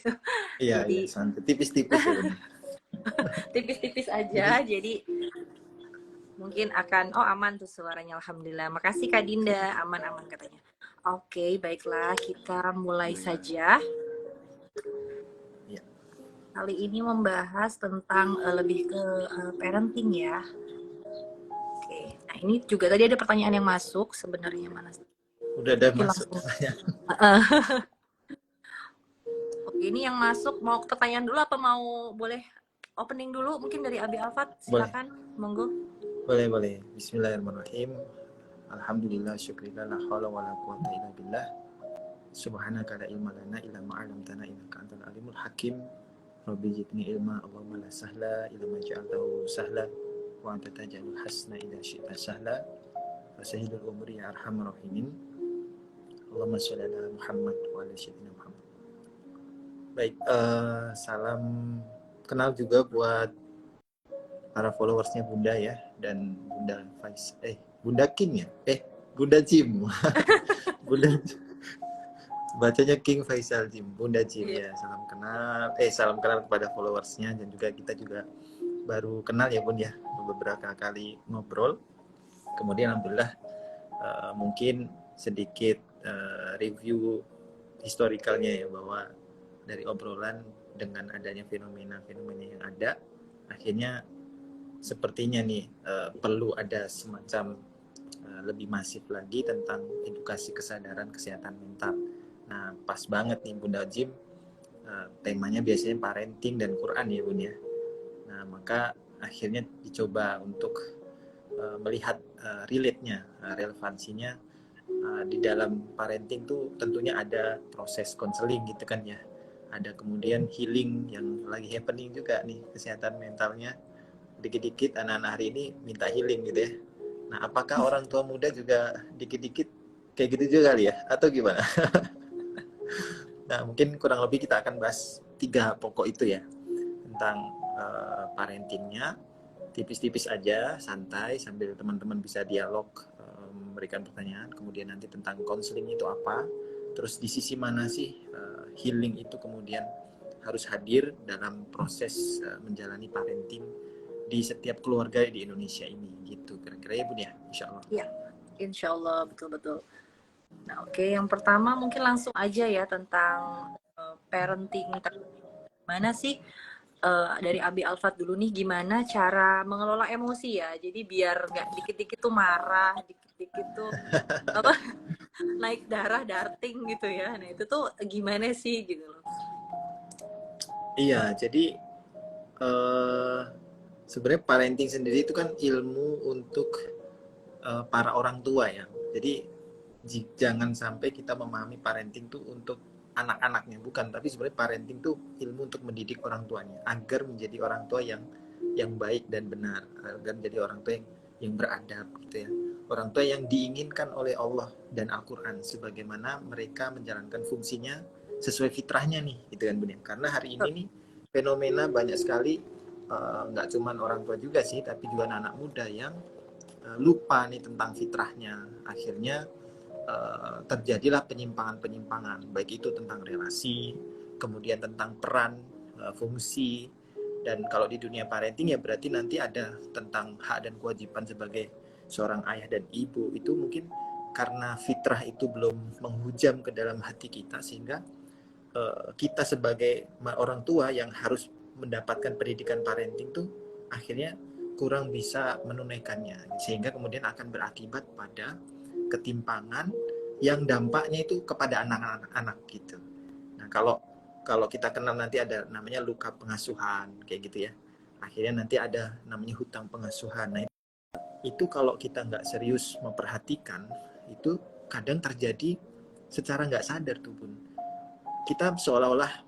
Iya, iya, Jadi santai. Tipis-tipis ya Bun. tipis-tipis aja. Jadi, Jadi mungkin akan, oh aman tuh suaranya, alhamdulillah. Makasih Kak Dinda, aman-aman katanya. Oke, baiklah kita mulai alhamdulillah. saja. Iya, Kali ini membahas tentang lebih ke parenting ya. Oke, nah ini juga tadi ada pertanyaan yang masuk sebenarnya mana? udah ada Mungkin masuk langsung. pertanyaan. Oke, ini yang masuk mau pertanyaan dulu apa mau boleh opening dulu? Mungkin dari Abi Alfat, Boleh, silakan, monggo. boleh, boleh. Bismillahirrahmanirrahim. Alhamdulillah, syukurillah, la hawla wa la quwata illa billah. Subhanaka la ilma lana illa ma 'allamtana innaka antal alimul hakim. Rabbi zidni ilma, Allahumma la sahla illa ma ja'altahu sahla wa anta taj'alul hasna idza syi'ta sahla. Fasahilul umri ya arhamar rahimin. Allahumma shalli ala Muhammad wa ala sayyidina Muhammad. Baik, salam kenal juga buat para followersnya Bunda ya, dan Bunda Faiz, Bunda King ya, Bunda Jim. Bunda, bacanya King Faisal Jim, Bunda Jim Iya. ya, salam kenal kepada followersnya, dan juga kita juga baru kenal ya Bun ya, beberapa kali ngobrol. Kemudian alhamdulillah mungkin sedikit review historikalnya ya, bahwa dari obrolan dengan adanya fenomena-fenomena yang ada, akhirnya sepertinya nih perlu ada semacam lebih masif lagi tentang edukasi kesadaran kesehatan mental. Nah, pas banget nih Bunda Jim, temanya biasanya parenting dan Quran ya Bun ya. Nah, maka akhirnya dicoba untuk melihat relate-nya, relevansinya di dalam parenting tuh tentunya ada proses konseling gitu kan ya. Ada kemudian healing yang lagi happening juga nih, kesehatan mentalnya. Dikit-dikit anak-anak hari ini minta healing gitu ya. Nah, apakah orang tua muda juga dikit-dikit kayak gitu juga kali ya? Atau gimana? Nah, mungkin kurang lebih kita akan bahas 3 pokok itu ya. Tentang parentingnya, tipis-tipis aja, santai, sambil teman-teman bisa dialog, memberikan pertanyaan. Kemudian nanti tentang konseling itu apa. Terus di sisi mana sih healing itu kemudian harus hadir dalam proses menjalani parenting di setiap keluarga di Indonesia ini gitu, kira-kira ya Bun ya, insya Allah. Iya, insya Allah betul-betul. Nah, oke, yang pertama mungkin langsung aja ya tentang parenting. Mana sih dari Abi Alfat dulu nih, gimana cara mengelola emosi ya? Jadi biar nggak dikit-dikit tuh marah, dikit-dikit tuh apa naik darah, darting gitu ya. Nah itu tuh gimana sih gitu loh? Iya, jadi sebenarnya parenting sendiri itu kan ilmu untuk para orang tua ya. Jadi jangan sampai kita memahami parenting tuh untuk anak-anaknya, bukan, tapi sebenarnya parenting tuh ilmu untuk mendidik orang tuanya agar menjadi orang tua yang baik dan benar, agar menjadi orang tua yang beradab gitu ya. Orang tua yang diinginkan oleh Allah dan Al-Qur'an, sebagaimana mereka menjalankan fungsinya sesuai fitrahnya nih, gitu kan Bun. Karena hari ini nih fenomena banyak sekali, nggak cuman orang tua juga sih, tapi juga anak-anak muda yang lupa nih tentang fitrahnya. Akhirnya terjadilah penyimpangan-penyimpangan, baik itu tentang relasi, kemudian tentang peran, fungsi, dan kalau di dunia parenting ya berarti nanti ada tentang hak dan kewajiban sebagai seorang ayah dan ibu. Itu mungkin karena fitrah itu belum menghujam ke dalam hati kita, sehingga kita sebagai orang tua yang harus mendapatkan pendidikan parenting tuh akhirnya kurang bisa menunaikannya, sehingga kemudian akan berakibat pada ketimpangan yang dampaknya itu kepada anak-anak gitu. Nah, kalau kalau kita kenal nanti ada namanya luka pengasuhan kayak gitu ya. Akhirnya nanti ada namanya hutang pengasuhan. Nah, itu kalau kita nggak serius memperhatikan, itu kadang terjadi secara nggak sadar tuh Bun. Kita seolah-olah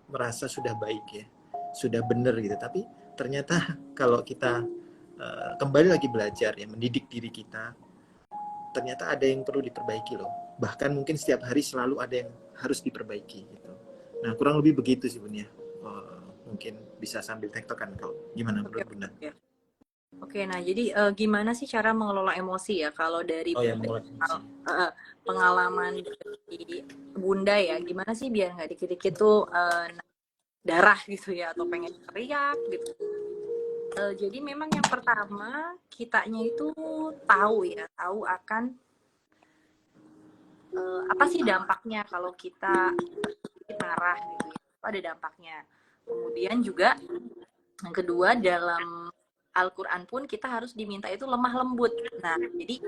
merasa sudah baik ya, sudah benar gitu, tapi ternyata kalau kita kembali lagi belajar ya, mendidik diri kita, ternyata ada yang perlu diperbaiki loh. Bahkan mungkin setiap hari selalu ada yang harus diperbaiki gitu. Nah, kurang lebih begitu sih Bun ya. Mungkin bisa sambil tektokan kalau gimana Oke, menurut Bunda. oke. Oke, nah jadi gimana sih cara mengelola emosi ya? Kalau dari Oh ya, mulai sih. pengalaman dari bunda ya, gimana sih biar nggak dikit-dikit tuh darah gitu ya, atau pengen teriak gitu. Jadi memang yang pertama kitanya itu tahu akan apa sih dampaknya kalau kita marah gitu ya, itu ada dampaknya. Kemudian juga yang kedua, dalam Al-Quran pun kita harus diminta itu lemah lembut. Nah, jadi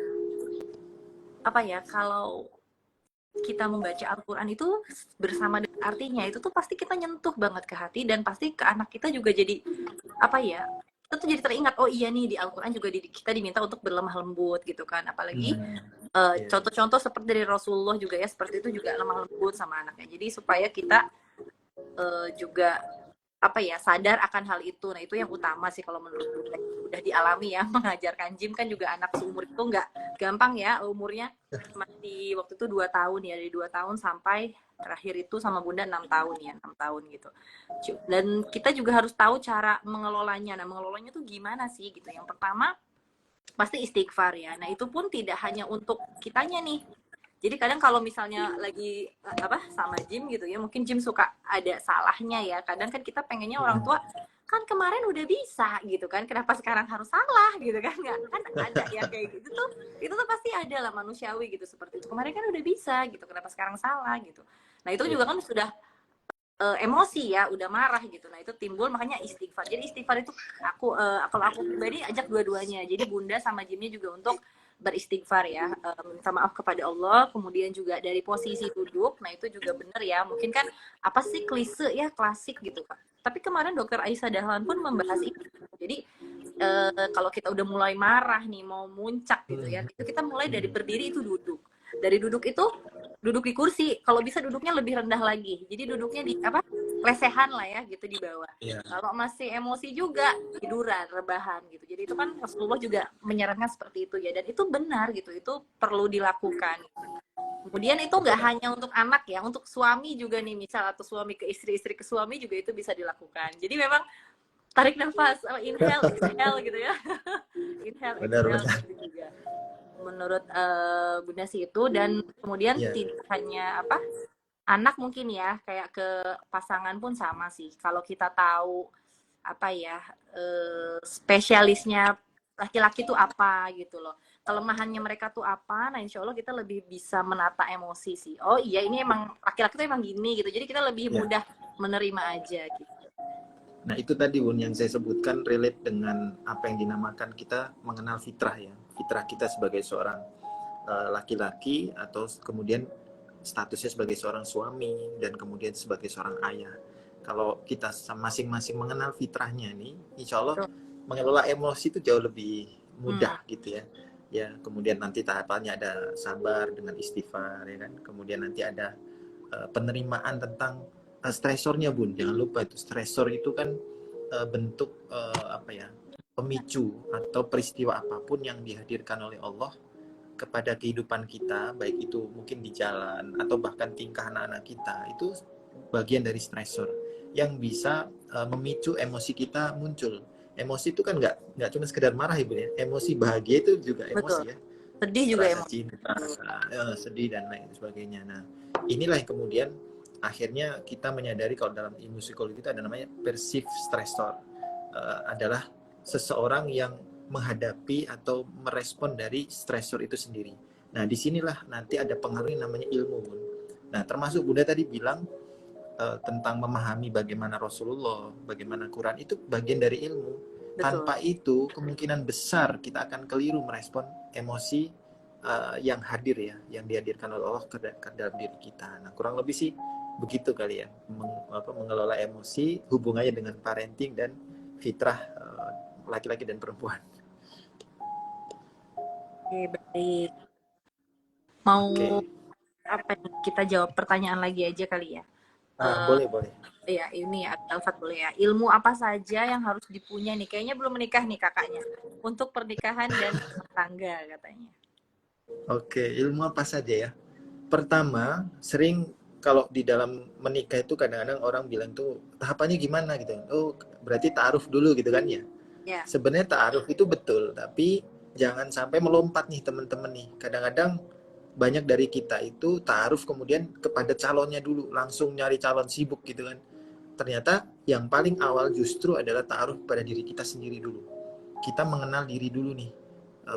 apa ya, kalau kita membaca Al-Quran itu bersama dengan artinya, itu tuh pasti kita nyentuh banget ke hati, dan pasti ke anak kita juga jadi apa ya, kita tuh jadi teringat, oh iya nih di Al-Quran juga kita diminta untuk berlemah lembut gitu kan. Apalagi contoh-contoh seperti dari Rasulullah juga ya, seperti itu juga lemah lembut sama anaknya. Jadi supaya kita juga apa ya, sadar akan hal itu. Nah itu yang utama sih kalau menurut gue, udah dialami ya. Mengajarkan gym kan juga anak seumur itu nggak gampang ya, umurnya masih waktu itu 2 tahun ya, dari 2 tahun sampai terakhir itu sama bunda 6 tahun ya, 6 tahun gitu. Dan kita juga harus tahu cara mengelolanya. Nah mengelolanya tuh gimana sih gitu. Yang pertama pasti istighfar ya. Nah itu pun tidak hanya untuk kitanya nih. Jadi kadang kalau misalnya lagi apa sama Jim gitu ya, mungkin Jim suka ada salahnya ya. Kadang kan kita pengennya orang tua kan kemarin udah bisa gitu kan, kenapa sekarang harus salah gitu kan? Nggak, kan ada ya kayak gitu tuh, itu tuh pasti ada lah, manusiawi gitu seperti itu. Kemarin kan udah bisa gitu, kenapa sekarang salah gitu. Nah itu juga kan sudah emosi ya, udah marah gitu. Nah itu timbul, makanya istighfar. Jadi istighfar itu aku kalau aku pribadi ajak dua-duanya. Jadi bunda sama Jimnya juga untuk beristighfar ya, minta maaf kepada Allah. Kemudian juga dari posisi duduk, nah itu juga benar ya. Mungkin kan apa sih klise ya, klasik gitu Kak. Tapi kemarin dokter Aisyah Dahlan pun membahas itu. Jadi kalau kita udah mulai marah nih, mau muncak gitu ya, itu kita mulai dari berdiri itu duduk. Dari duduk itu duduk di kursi, kalau bisa duduknya lebih rendah lagi. Jadi duduknya di apa? Lesehan lah ya gitu di bawah. Yeah. Kalau masih emosi juga tiduran, rebahan gitu. Jadi itu kan Rasulullah juga menyarankan seperti itu ya, dan itu benar gitu. Itu perlu dilakukan. Kemudian itu nggak hanya untuk anak ya, untuk suami juga nih, misal atau suami ke istri, istri ke suami juga itu bisa dilakukan. Jadi memang tarik nafas, inhale, exhale gitu ya. Inhale, exhale gitu juga. Menurut Bunda sih itu. Dan kemudian tidak hanya apa, anak mungkin ya, kayak ke pasangan pun sama sih. Kalau kita tahu apa ya, spesialisnya laki-laki tuh apa gitu loh, kelemahannya mereka tuh apa, nah insya Allah kita lebih bisa menata emosi sih. Oh iya ini emang laki-laki tuh emang gini gitu, jadi kita lebih mudah menerima aja gitu. Nah itu tadi Bun yang saya sebutkan, relate dengan apa yang dinamakan kita mengenal fitrah ya. Fitrah kita sebagai seorang laki-laki, atau kemudian statusnya sebagai seorang suami, dan kemudian sebagai seorang ayah. Kalau kita masing-masing mengenal fitrahnya nih, insya Allah mengelola emosi itu jauh lebih mudah gitu ya. Ya, kemudian nanti tahapannya ada sabar dengan istighfar ya kan. Kemudian nanti ada penerimaan tentang stresornya Bun. Jangan lupa itu stresor itu kan bentuk apa ya, pemicu atau peristiwa apapun yang dihadirkan oleh Allah kepada kehidupan kita, baik itu mungkin di jalan atau bahkan tingkah anak-anak kita, itu bagian dari stresor yang bisa memicu emosi kita muncul. Emosi itu kan nggak cuma sekedar marah Ibu ya, emosi bahagia itu juga emosi. Betul. Ya, sedih juga rasa emosi, cinta, sedih dan lain sebagainya. Nah inilah yang kemudian akhirnya kita menyadari kalau dalam ilmu psikologi itu ada namanya perceived stressor, adalah seseorang yang menghadapi atau merespon dari stresor itu sendiri. Nah disinilah nanti ada pengaruh yang namanya ilmu Bun. Nah termasuk Bunda tadi bilang tentang memahami bagaimana Rasulullah, bagaimana Quran, itu bagian dari ilmu. Betul. Tanpa itu kemungkinan besar kita akan keliru merespon emosi yang hadir ya, yang dihadirkan oleh Allah ke dalam diri kita. Nah kurang lebih sih begitu kali ya, mengelola emosi, hubungannya dengan parenting dan fitrah laki-laki dan perempuan. Oke, baik. Mau apa kita jawab pertanyaan lagi aja kali ya? Boleh. Ya ini ya, Alfat boleh ya. Ilmu apa saja yang harus dipunya nih? Kayaknya belum menikah nih kakaknya. Untuk pernikahan dan tangga katanya. Oke, ilmu apa saja ya? Pertama, sering kalau di dalam menikah itu kadang-kadang orang bilang tuh tahapannya gimana gitu. Oh, berarti ta'aruf dulu gitu kan ya. Yeah. Sebenarnya ta'aruf itu betul, tapi jangan sampai melompat nih teman-teman nih. Kadang-kadang banyak dari kita itu ta'aruf kemudian kepada calonnya dulu, langsung nyari calon sibuk gitu kan. Ternyata yang paling awal justru adalah ta'aruf pada diri kita sendiri dulu. Kita mengenal diri dulu nih,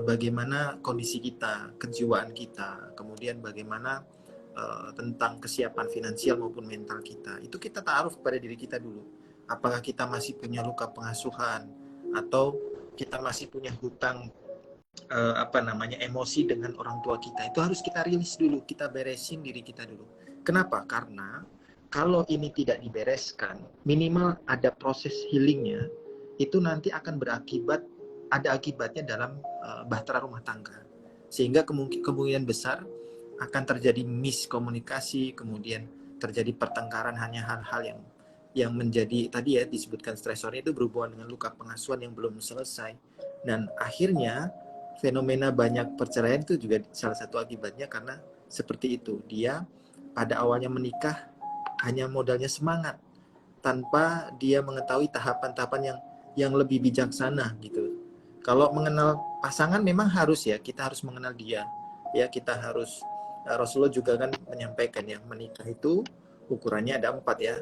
bagaimana kondisi kita, kejiwaan kita, kemudian bagaimana tentang kesiapan finansial maupun mental kita. Itu kita taruh pada diri kita dulu. Apakah kita masih punya luka pengasuhan atau kita masih punya hutang emosi dengan orang tua kita. Itu harus kita rilis dulu, kita beresin diri kita dulu. Kenapa? Karena kalau ini tidak dibereskan, minimal ada proses healingnya, itu nanti akan berakibat, ada akibatnya dalam bahtera rumah tangga. Sehingga kemungkinan besar akan terjadi miskomunikasi, kemudian terjadi pertengkaran, hanya hal-hal yang menjadi tadi ya disebutkan stresornya itu berhubungan dengan luka pengasuhan yang belum selesai. Dan akhirnya fenomena banyak perceraian itu juga salah satu akibatnya karena seperti itu. Dia pada awalnya menikah hanya modalnya semangat tanpa dia mengetahui tahapan-tahapan yang lebih bijaksana gitu. Kalau mengenal pasangan memang harus ya, kita harus mengenal dia. Ya, kita harus Rasulullah juga kan menyampaikan yang menikah itu ukurannya ada 4 ya,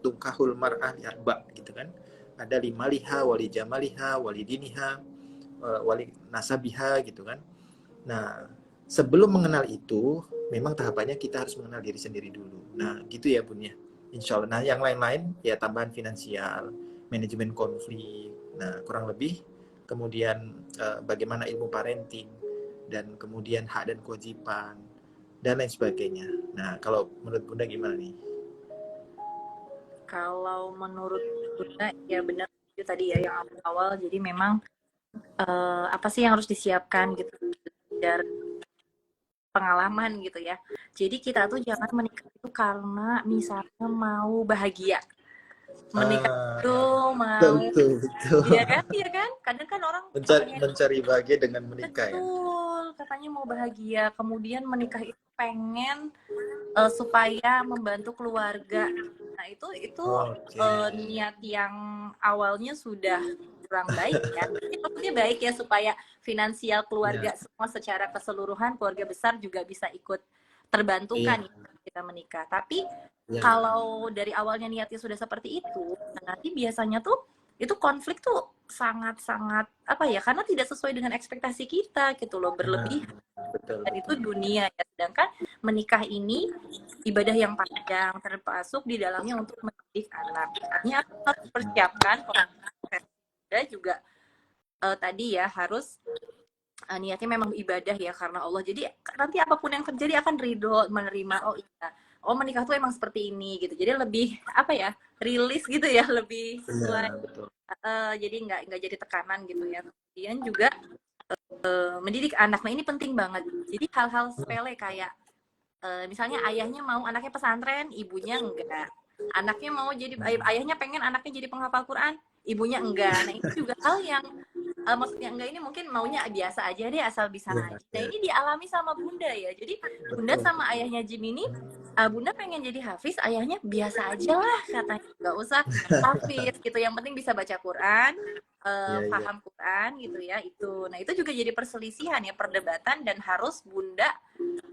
tungkahul mar'ah arba gitu kan. Ada 5 liha, wali jamaliha, wali diniha, wali nasabiha gitu kan. Nah, sebelum mengenal itu, memang tahapannya kita harus mengenal diri sendiri dulu. Nah, gitu ya Bun ya. Insya Allah. Nah, yang lain-lain ya tambahan finansial, manajemen konflik. Nah, kurang lebih kemudian bagaimana ilmu parenting dan kemudian hak dan kewajiban dan lain sebagainya. Nah, kalau menurut Bunda gimana nih? Kalau menurut Bunda ya benar itu tadi ya yang awal-awal. Jadi memang apa sih yang harus disiapkan gitu dari pengalaman gitu ya. Jadi kita tuh jangan menikah itu karena misalnya mau bahagia. Menikah itu Betul, mau, betul, betul. iya kan? Iya kan? Kadang kan orang katanya Mencari bahagia dengan menikah ya. betul, katanya mau bahagia. Kemudian menikah itu pengen supaya membantu keluarga. Nah, itu Oke. niat yang awalnya sudah kurang baik ya. Ini maksudnya baik ya supaya finansial Ya, keluarga semua secara keseluruhan keluarga besar juga bisa ikut iya, terbantukan ya kita menikah. Tapi iya. kalau dari awalnya niatnya sudah seperti itu, nah nanti biasanya tuh itu konflik tuh sangat-sangat apa ya? Karena tidak sesuai dengan ekspektasi kita gitu loh, Nah, berlebih betul, dan itu betul. dunia ya. Sedangkan menikah ini ibadah yang panjang termasuk di dalamnya untuk mendidik anak. Artinya harus dipersiapkan dan juga tadi ya harus niatnya memang ibadah ya karena Allah. Jadi nanti apapun yang terjadi akan ridho menerima. Oh iya, oh menikah tuh emang seperti ini gitu. Jadi lebih apa ya rilis gitu ya, lebih sesuai. Iya, betul. Jadi nggak jadi tekanan gitu ya. Kemudian juga mendidik anak. Nah ini penting banget. Jadi hal-hal sepele kayak misalnya ayahnya mau anaknya pesantren, ibunya enggak. Anaknya mau jadi ayahnya pengen anaknya jadi penghafal Quran, ibunya enggak. Nah, itu juga hal yang maksudnya enggak ini mungkin maunya biasa aja deh asal bisa Iya, ngaji. Nah, iya. ini dialami sama Bunda ya. Jadi Bunda Betul. sama ayahnya Jim ini Bunda pengen jadi hafiz, ayahnya biasa aja lah katanya. Enggak usah hafiz gitu. Yang penting bisa baca Quran, Iya, iya. paham Quran gitu ya. Itu. Nah, itu juga jadi perselisihan ya, perdebatan dan harus Bunda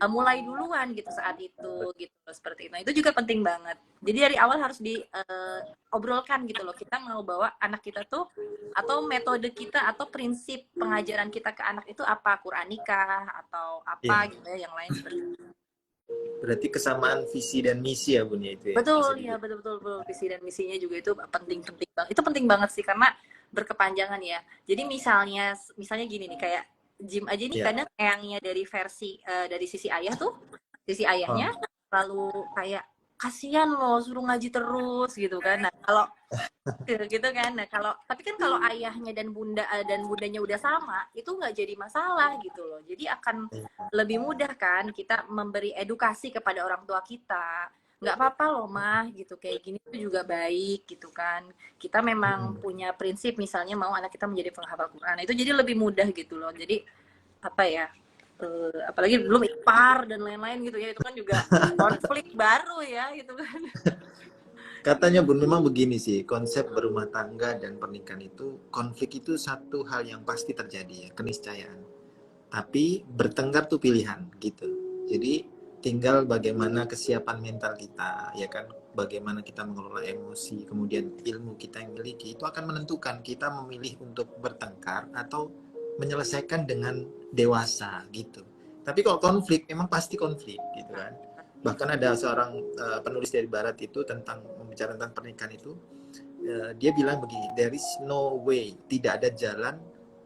mulai duluan gitu saat itu gitu seperti itu. Nah, itu juga penting banget. Jadi dari awal harus diobrolkan gitu loh. Kita mau bawa anak kita tuh atau metode kita atau prinsip pengajaran kita ke anak itu apa? Quranikah atau apa Iya. gitu ya yang lain seperti itu. Berarti kesamaan visi dan misi ya Bun ya itu ya, bisa Betul ya, dibilang. betul visi dan misinya juga itu penting banget. Itu penting banget sih karena berkepanjangan ya. Jadi misalnya gini nih kayak Jim aja nih Iya. kadang eyangnya dari versi dari sisi ayah tuh sisi Oh, ayahnya lalu kayak kasihan loh suruh ngaji terus gitu kan. Nah, kalau gitu kan. Nah, tapi kan kalau ayahnya dan bundanya udah sama, itu nggak jadi masalah gitu loh. Jadi akan iya. lebih mudah kan kita memberi edukasi kepada orang tua kita. Nggak apa-apa loh mah gitu kayak gini tuh juga baik gitu kan. Kita memang Mm-mm. punya prinsip misalnya mau anak kita menjadi penghafal Quran. Nah, itu jadi lebih mudah gitu loh. Jadi apa ya? Apalagi belum ipar dan lain-lain gitu ya itu kan juga konflik baru ya gitu kan. Katanya Bun, memang begini sih, konsep berumah tangga dan pernikahan itu, konflik itu satu hal yang pasti terjadi ya, keniscayaan. Tapi bertengkar tuh pilihan gitu. Jadi tinggal bagaimana kesiapan mental kita, ya kan? Bagaimana kita mengelola emosi, kemudian ilmu kita yang miliki itu akan menentukan kita memilih untuk bertengkar atau menyelesaikan dengan dewasa gitu. Tapi kalau konflik, emang pasti konflik gitu kan. Bahkan ada seorang penulis dari Barat itu tentang membicarakan tentang pernikahan itu, dia bilang begini, there is no way, tidak ada jalan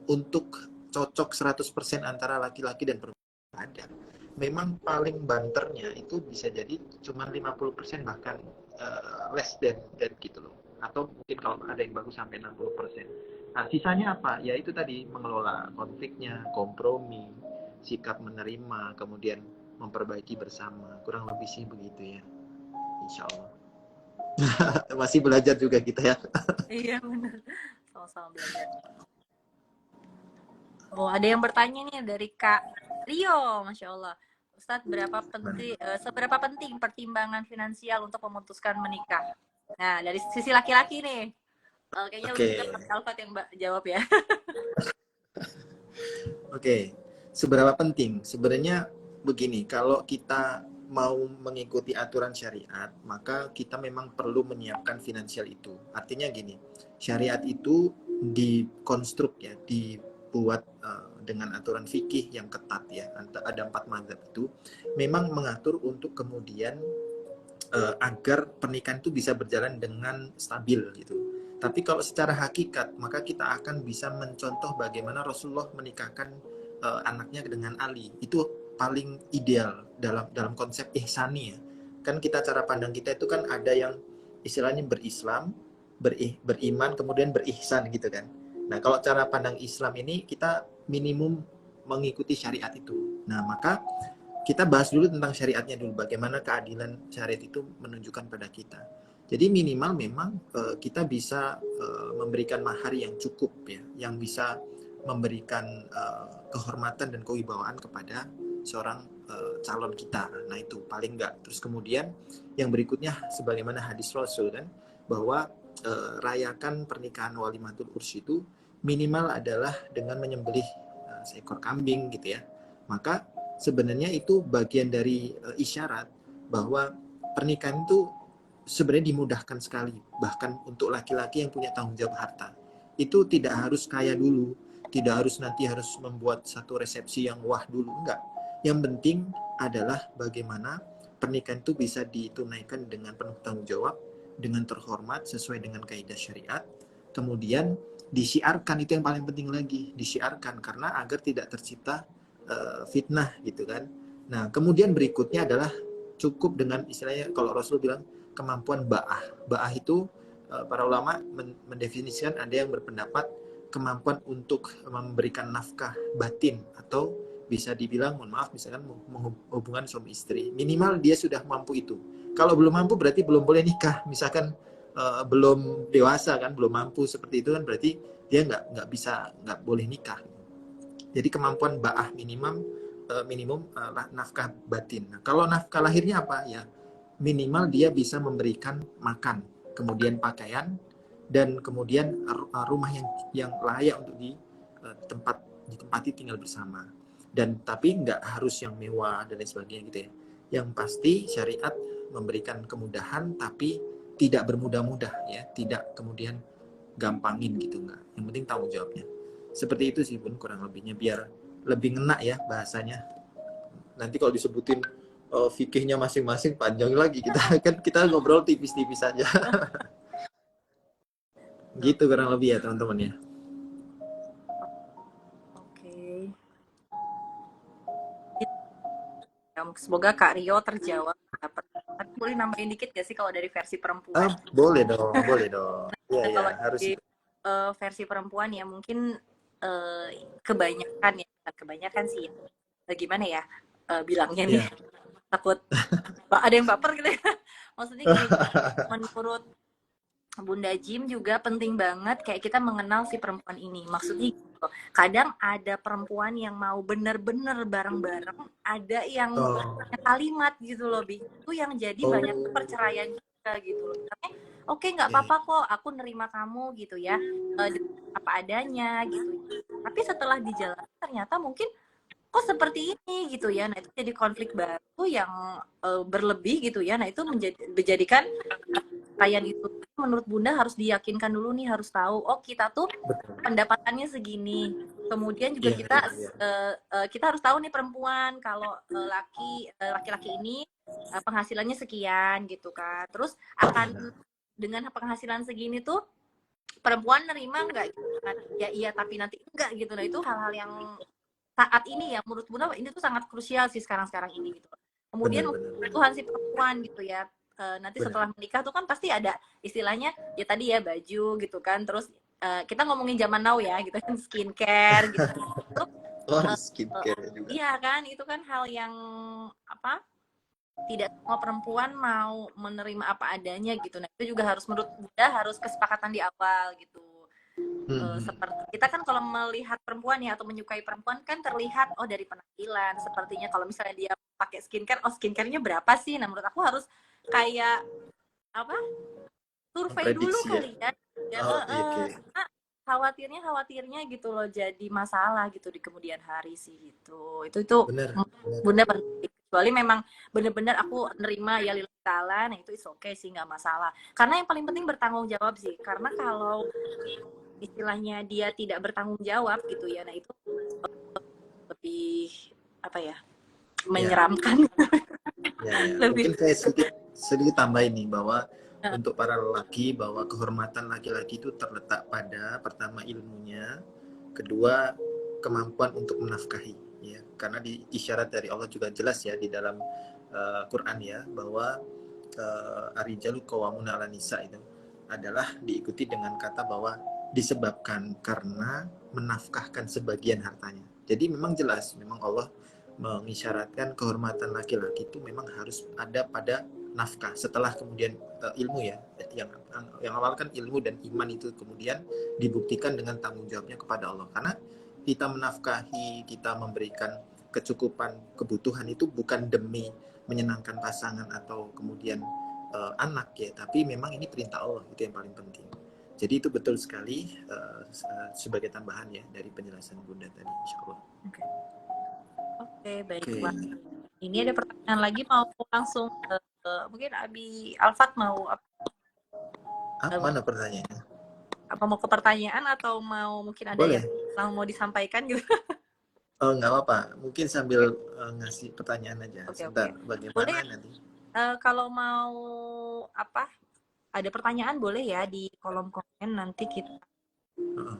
untuk cocok 100% antara laki-laki dan perempuan. Ada. Memang paling banternya itu bisa jadi cuma 50% bahkan less than gitu loh. Atau mungkin kalau ada yang bagus sampai 60%. Nah, sisanya apa? Ya itu tadi, mengelola konfliknya, kompromi, sikap menerima, kemudian memperbaiki bersama. Kurang lebih sih begitu ya. Insya Allah. Masih belajar juga kita ya. Iya benar, sama-sama belajar. Oh, ada yang bertanya nih dari Kak Rio, Masya Allah. Ustadz, seberapa penting pertimbangan finansial untuk memutuskan menikah? Nah, dari sisi laki-laki nih, kayaknya lebih Oke. ke Mas Alfat yang Mbak jawab ya. Oke, seberapa penting? Sebenarnya begini, kalau kita mau mengikuti aturan syariat, maka kita memang perlu menyiapkan finansial itu. Artinya gini, syariat itu dikonstruk ya, dibuat dengan aturan fikih yang ketat ya. Ada 4 mazhab itu, memang mengatur untuk kemudian agar pernikahan itu bisa berjalan dengan stabil gitu. Tapi kalau secara hakikat, maka kita akan bisa mencontoh bagaimana Rasulullah menikahkan anaknya dengan Ali. Itu paling ideal dalam konsep ihsani ya. Kan kita, cara pandang kita itu kan ada yang istilahnya berislam, beriman, kemudian berihsan gitu kan. Nah, kalau cara pandang Islam ini kita minimum mengikuti syariat itu. Nah, maka kita bahas dulu tentang syariatnya dulu, bagaimana keadilan syariat itu menunjukkan pada kita. Jadi minimal memang kita bisa memberikan mahar yang cukup ya, yang bisa memberikan kehormatan dan kewibawaan kepada seorang calon kita. Nah itu paling enggak. Terus kemudian yang berikutnya sebagaimana hadis Rasul kan, bahwa rayakan pernikahan walimatul urs itu minimal adalah dengan menyembelih seekor kambing gitu ya. Maka sebenarnya itu bagian dari isyarat bahwa pernikahan itu sebenarnya dimudahkan sekali, bahkan untuk laki-laki yang punya tanggung jawab harta. Itu tidak harus kaya dulu, tidak harus nanti harus membuat satu resepsi yang wah dulu, enggak. Yang penting adalah bagaimana pernikahan itu bisa ditunaikan dengan penuh tanggung jawab, dengan terhormat sesuai dengan kaidah syariat. Kemudian disiarkan, itu yang paling penting lagi, disiarkan karena agar tidak tercipta fitnah gitu kan. Nah, kemudian berikutnya adalah cukup dengan istilahnya kalau Rasul bilang kemampuan ba'ah. Ba'ah itu para ulama mendefinisikan, ada yang berpendapat kemampuan untuk memberikan nafkah batin, atau bisa dibilang, mohon maaf, misalkan hubungan suami istri. Minimal dia sudah mampu itu. Kalau belum mampu berarti belum boleh nikah. Misalkan belum dewasa kan, belum mampu seperti itu kan, berarti dia nggak boleh nikah. Jadi kemampuan ba'ah minimum nafkah batin. Nah, kalau nafkah lahirnya apa ya? Minimal dia bisa memberikan makan, kemudian pakaian, dan kemudian rumah yang layak untuk ditempati tinggal bersama. Dan tapi nggak harus yang mewah dan lain sebagainya gitu ya. Yang pasti syariat memberikan kemudahan tapi tidak bermudah-mudah ya, tidak kemudian gampangin gitu, nggak. Yang penting tanggung jawabnya. Seperti itu sih Bun, kurang lebihnya, biar lebih ngena ya bahasanya. Nanti kalau disebutin fikihnya masing-masing panjang lagi, kita ngobrol tipis-tipis saja. Gitu kurang lebih ya teman-teman ya. Oke. Semoga Kak Rio terjawab. Tapi boleh nambahin dikit gak sih kalau dari versi perempuan? Boleh dong, boleh dong. Iya ya, Kalau harus. dari versi perempuan ya mungkin kebanyakan ya, bukan kebanyakan sih ya. Gimana ya bilangnya nih, Ya. takut ada yang baper gitu ya. Maksudnya gini, menurut Bunda Jim juga penting banget kayak kita mengenal si perempuan ini. Maksudnya gitu. Kadang ada perempuan yang mau bener-bener bareng-bareng, ada yang kalimat gitu loh, Bi. Itu yang jadi banyak perceraian juga gitu loh. Tapi oke, nggak apa-apa kok, aku nerima kamu gitu ya, apa adanya gitu. Tapi setelah dijalani ternyata mungkin kok seperti ini gitu ya. Nah itu jadi konflik baru yang berlebih gitu ya. Nah itu menjadikan perceraian itu menurut Bunda harus diyakinkan dulu nih, harus tahu oh kita tuh Betul. pendapatannya segini. Kemudian juga Iya, kita iya, iya. kita harus tahu nih perempuan kalau laki-laki ini penghasilannya sekian gitu kan. Terus akan Nah, dengan penghasilan segini tuh perempuan nerima nggak gitu kan? Ya iya tapi nanti enggak gitu. Nah itu hal-hal yang saat ini ya menurut Bunda ini tuh sangat krusial sih sekarang-sekarang ini gitu. benar, Kemudian benar, benar. kebutuhan si perempuan gitu ya. Nanti Benar. setelah menikah tuh kan pasti ada istilahnya ya tadi ya baju gitu kan. Terus kita ngomongin zaman now ya gitu kan skincare gitu. Terus, Oh, eh, eh, skincare juga. iya kan itu kan hal yang apa? Tidak semua perempuan mau menerima apa adanya gitu. Nah itu juga harus menurut Bunda harus kesepakatan di awal gitu. Hmm. Seperti kita kan kalau melihat perempuan ya atau menyukai perempuan kan terlihat oh dari penampilan sepertinya kalau misalnya dia pakai skincare oh skincarenya berapa sih, nah menurut aku harus kayak apa survei dulu Memprediksi ya. kali ya ya Oh, iya, oke. karena khawatirnya gitu loh jadi masalah gitu di kemudian hari sih gitu itu Benar, benar. Bunda penting kecuali memang benar-benar aku nerima ya lillahi ta'ala, nah itu is oke sih nggak masalah karena yang paling penting bertanggung jawab sih karena kalau istilahnya dia tidak bertanggung jawab gitu ya, nah itu lebih apa ya Ya, menyeramkan. ya, ya. Lebih Mungkin saya sedikit tambah ini bahwa untuk para lelaki bahwa kehormatan laki-laki itu terletak pada pertama ilmunya, kedua kemampuan untuk menafkahi, ya. Karena di isyarat dari Allah juga jelas ya di dalam Quran ya bahwa Arijalu Qawamun 'ala Nisa itu adalah diikuti dengan kata bahwa disebabkan karena menafkahkan sebagian hartanya. Jadi memang jelas, memang Allah mengisyaratkan kehormatan laki-laki itu memang harus ada pada nafkah setelah kemudian ilmu ya yang awal kan ilmu dan iman itu kemudian dibuktikan dengan tanggung jawabnya kepada Allah karena kita menafkahi kita memberikan kecukupan kebutuhan itu bukan demi menyenangkan pasangan atau kemudian anak ya tapi memang ini perintah Allah itu yang paling penting jadi itu betul sekali sebagai tambahan ya dari penjelasan Bunda tadi insya Allah. oke Oke. baiklah ini ada pertanyaan lagi mau langsung mungkin Abi Alfat mau Mana pertanyaannya? apa mau ke pertanyaan atau mau mungkin ada yang Boleh. mau disampaikan gitu. Oh, nggak apa-apa. Mungkin sambil ngasih pertanyaan aja. Oke oke Sebentar, boleh bagaimana nanti? kalau mau apa ada pertanyaan boleh ya di kolom komen nanti kita Uh-uh.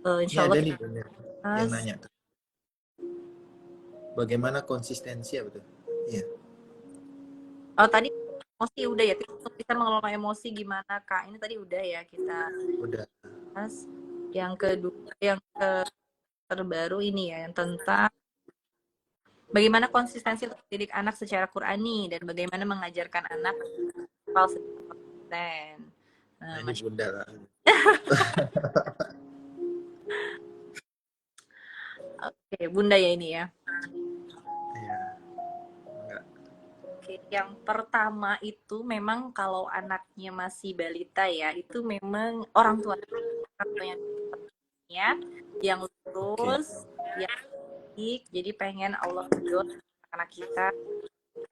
Ini insya Allah ada kita nih bener yang bahas. nanya tuh. Bagaimana konsistensi apa tuh? Iya, Oh tadi emosi udah ya untuk bisa mengelola emosi gimana Kak, ini tadi udah ya kita udah. bahas. Yang kedua yang terbaru ini ya yang tentang bagaimana konsistensi untuk mendidik anak secara Qurani dan bagaimana mengajarkan anak hal secara konsisten. Nah, Nah, ini bunda lah. Oke, Bunda ya ini ya. Iya, enggak. Oke, yang pertama itu memang kalau anaknya masih balita ya, itu memang orang tuanya yang Oke. lurus, yang baik, jadi pengen Allah ridho anak kita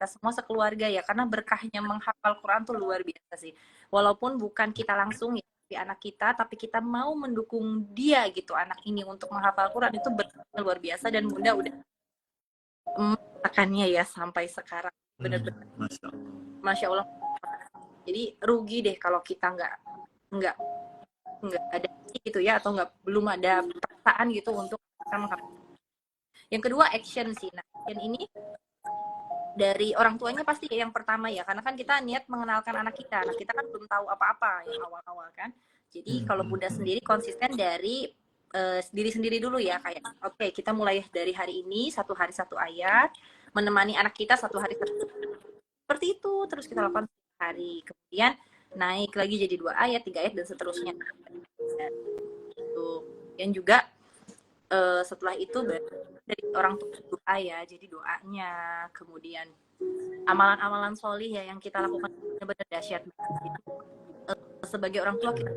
semua sekeluarga ya, karena berkahnya menghafal Quran tuh luar biasa sih. Walaupun bukan kita langsung ya, di anak kita, tapi kita mau mendukung dia gitu, anak ini untuk menghafal Quran itu berkahnya luar biasa dan Bunda udah merasakannya ya sampai sekarang. Benar-benar Masya Allah. Masya Allah. Jadi rugi deh kalau kita nggak nggak ada gitu ya atau nggak belum ada perasaan gitu untuk kita menghafal. Yang kedua action sih. Nah, action ini dari orang tuanya pasti ya yang pertama ya karena kan kita niat mengenalkan anak kita kan belum tahu apa-apa yang awal-awal kan jadi kalau Bunda sendiri konsisten dari diri sendiri dulu ya kayak oke, kita mulai dari hari ini satu hari satu ayat menemani anak kita satu hari seperti itu terus kita lakukan hari kemudian naik lagi jadi 2 ayat 3 ayat dan seterusnya itu yang juga setelah itu dari orang tua doa ya jadi doanya kemudian amalan-amalan solih ya yang kita lakukan benar-benar dahsyat. Sebagai orang tua kita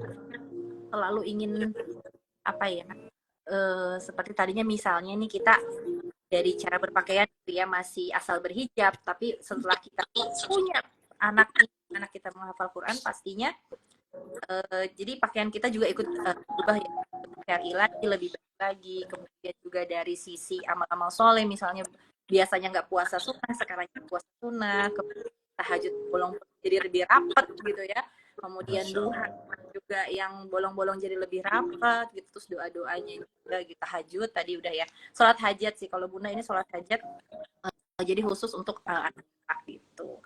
selalu ingin apa ya seperti tadinya misalnya nih kita dari cara berpakaian dia masih asal berhijab, tapi setelah kita punya anak anak kita menghafal Quran pastinya jadi pakaian kita juga ikut berubah ya, syar'i lagi, lebih baik lagi. Kemudian juga dari sisi amal-amal soleh, misalnya biasanya nggak puasa sunnah, sekarang puasa sunnah. Kemudian tahajud bolong jadi lebih rapat gitu ya. Kemudian Masya duha Allah. juga yang bolong-bolong jadi lebih rapat gitu. Terus doa-doanya juga gitu, tahajud tadi udah ya. Sholat hajat sih, kalau Bunda ini sholat hajat jadi khusus untuk anak-anak gitu.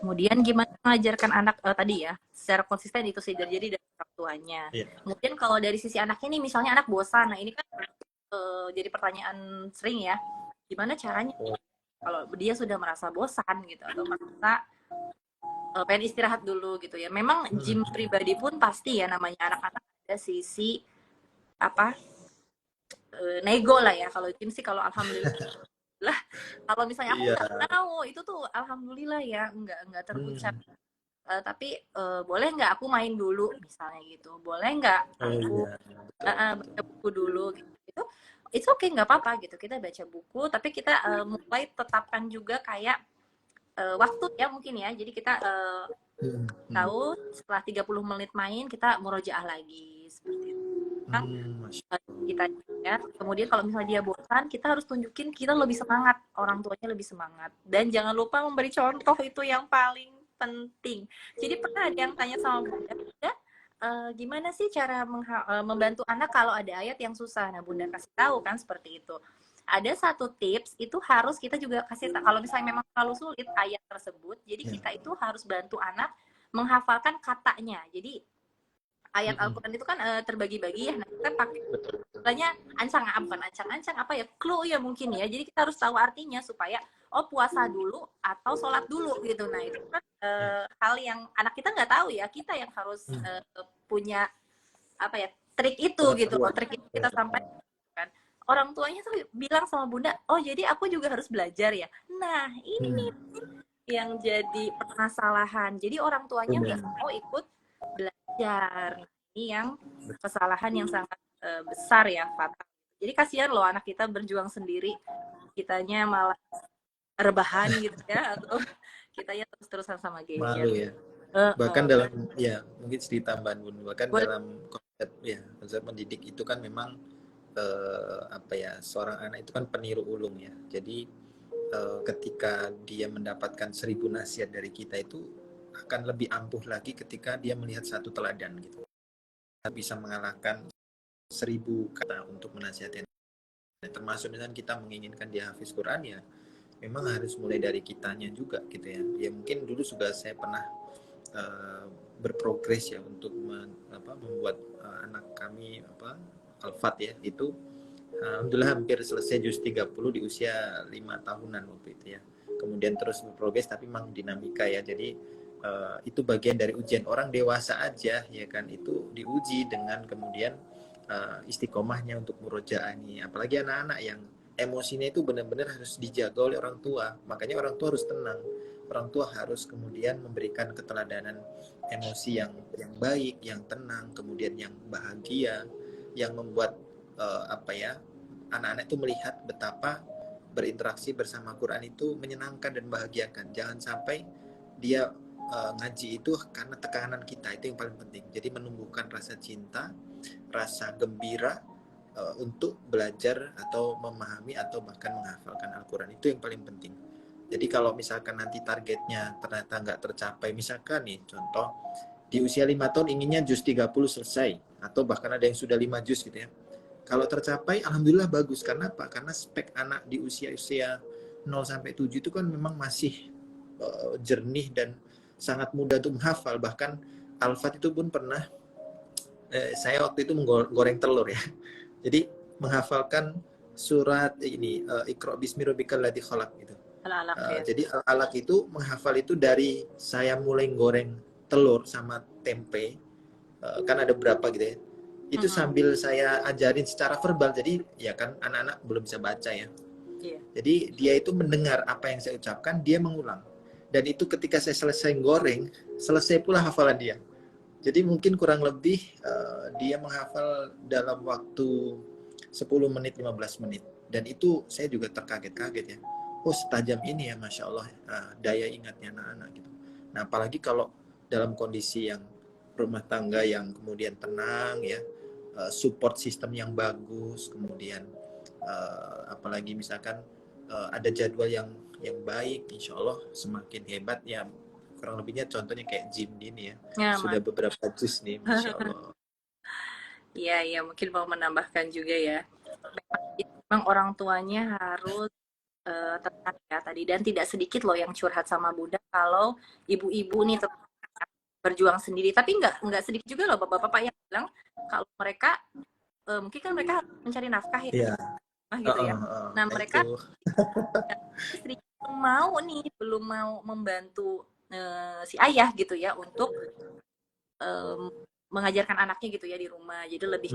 Kemudian gimana mengajarkan anak tadi ya, secara konsisten itu sih jadi dari orang tuanya. Iya. Kemudian kalau dari sisi anaknya nih, misalnya anak bosan, nah ini kan jadi pertanyaan sering ya, gimana caranya kalau dia sudah merasa bosan gitu atau merasa pengen istirahat dulu gitu ya. Memang gym pribadi pun pasti ya namanya anak-anak ada sisi apa nego lah ya. Kalau gym sih kalau alhamdulillah lah, kalau misalnya aku Iya. nggak mau itu tuh alhamdulillah ya nggak terucap. Tapi boleh nggak aku main dulu misalnya gitu, boleh nggak Oh aku iya, betul, baca betul. buku dulu gitu. Itu it's okay, nggak apa-apa gitu, kita baca buku tapi kita mulai tetapkan juga kayak waktu ya mungkin ya, jadi kita Hmm, hmm. tahu setelah 30 menit main kita murojaah lagi seperti itu kan. Masya Kita ya kemudian kalau misalnya dia bosan, kita harus tunjukin kita lebih semangat, orang tuanya lebih semangat, dan jangan lupa memberi contoh, itu yang paling penting. Jadi pernah ada yang tanya sama Bunda, Bunda gimana sih cara membantu anak kalau ada ayat yang susah. Nah Bunda kasih tahu kan seperti itu. Ada satu tips itu harus kita juga kasih tahu, kalau misalnya memang terlalu sulit ayat tersebut, jadi Allah. kita itu harus bantu anak menghafalkan katanya. Jadi ayat Ya. Al-Quran itu kan terbagi-bagi ya. Nah, kita pakai Betul, betul. istilahnya ancang, bukan ancang-ancang, apa ya, clue ya mungkin ya. Jadi kita harus tahu artinya supaya oh puasa dulu atau sholat dulu gitu. Nah itu kan Ya. hal yang anak kita nggak tahu ya. Kita yang harus punya apa ya, trik itu gitu loh. Pengetahuan. Trik itu kita Pengetahuan. sampaikan. Orang tuanya tuh bilang sama Bunda, oh jadi aku juga harus belajar ya. Nah ini nih yang jadi permasalahan. Jadi orang tuanya nggak Benar. mau ikut belajar. Ini yang kesalahan yang sangat besar ya, fatal. Jadi kasihan loh anak kita berjuang sendiri, kitanya malah rebahan gitu ya, atau kitanya terus-terusan sama gadget. Malu ya. Bahkan dalam ya mungkin sedikit tambahan Bun, bahkan Boleh. dalam konsep ya konsep mendidik itu kan memang apa ya, seorang anak itu kan peniru ulung ya. Jadi ketika dia mendapatkan 1000 nasihat dari kita itu akan lebih ampuh lagi ketika dia melihat satu teladan gitu. Kita bisa mengalahkan 1000 kata untuk menasihati. Termasuk misalnya kita menginginkan dia hafiz Quran ya, memang harus mulai dari kitanya juga gitu ya. Ya mungkin dulu juga saya pernah berprogres ya untuk membuat anak kami Al-Fat ya, itu alhamdulillah hampir selesai juz 30 di usia 5 tahunan waktu itu ya. Kemudian terus berprogres tapi memang dinamika ya. Jadi itu bagian dari ujian orang dewasa aja ya kan, itu diuji dengan kemudian istiqomahnya untuk murojaah ini. Apalagi anak-anak yang emosinya itu benar-benar harus dijaga oleh orang tua. Makanya orang tua harus tenang. Orang tua harus kemudian memberikan keteladanan emosi yang baik, yang tenang, kemudian yang bahagia, yang membuat anak-anak itu melihat betapa berinteraksi bersama Quran itu menyenangkan dan membahagiakan. Jangan sampai dia ngaji itu karena tekanan kita, itu yang paling penting. Jadi menumbuhkan rasa cinta, rasa gembira untuk belajar atau memahami atau bahkan menghafalkan Al-Quran, itu yang paling penting. Jadi kalau misalkan nanti targetnya ternyata nggak tercapai, misalkan nih contoh di usia 5 tahun inginnya juz 30 selesai, atau bahkan ada yang sudah 5 juz gitu ya. Kalau tercapai, alhamdulillah bagus. Karena apa? Karena spek anak di usia-usia 0 sampai 7 itu kan memang masih jernih dan sangat mudah untuk menghafal. Bahkan Al-Fat itu pun pernah saya waktu itu menggoreng telur ya. Jadi menghafalkan surat ini Iqra bismi rabbikal ladzi khalaq gitu. Anak-anak ya. Jadi Al-Alaq itu menghafal itu dari saya mulai goreng telur sama tempe, kan ada berapa gitu ya. Itu sambil saya ajarin secara verbal, jadi ya kan anak-anak belum bisa baca ya. Iya. Jadi dia itu mendengar apa yang saya ucapkan, dia mengulang. Dan itu ketika saya selesai goreng, selesai pula hafalan dia. Jadi mungkin kurang lebih dia menghafal dalam waktu 10 menit, 15 menit. Dan itu saya juga terkaget-kaget ya. Oh setajam ini ya, Masya Allah, daya ingatnya anak-anak gitu. Nah apalagi kalau dalam kondisi yang rumah tangga yang kemudian tenang ya, support system yang bagus, kemudian apalagi misalkan ada jadwal yang baik, insya Allah semakin hebat ya. Kurang lebihnya contohnya kayak gym ini ya, Ya, sudah beberapa juz nih, Masya Allah. iya, iya, mungkin mau menambahkan juga ya. Memang orang tuanya harus tenang ya tadi, dan tidak sedikit loh yang curhat sama Bunda kalau ibu-ibu nih tetap berjuang sendiri. Tapi nggak sedikit juga loh bapak-bapak yang bilang kalau mereka mungkin kan mereka harus mencari nafkah ya di Iya, rumah gitu ya. Nah nah mereka itu. istri belum mau membantu si ayah gitu ya untuk mengajarkan anaknya gitu ya di rumah. Jadi lebih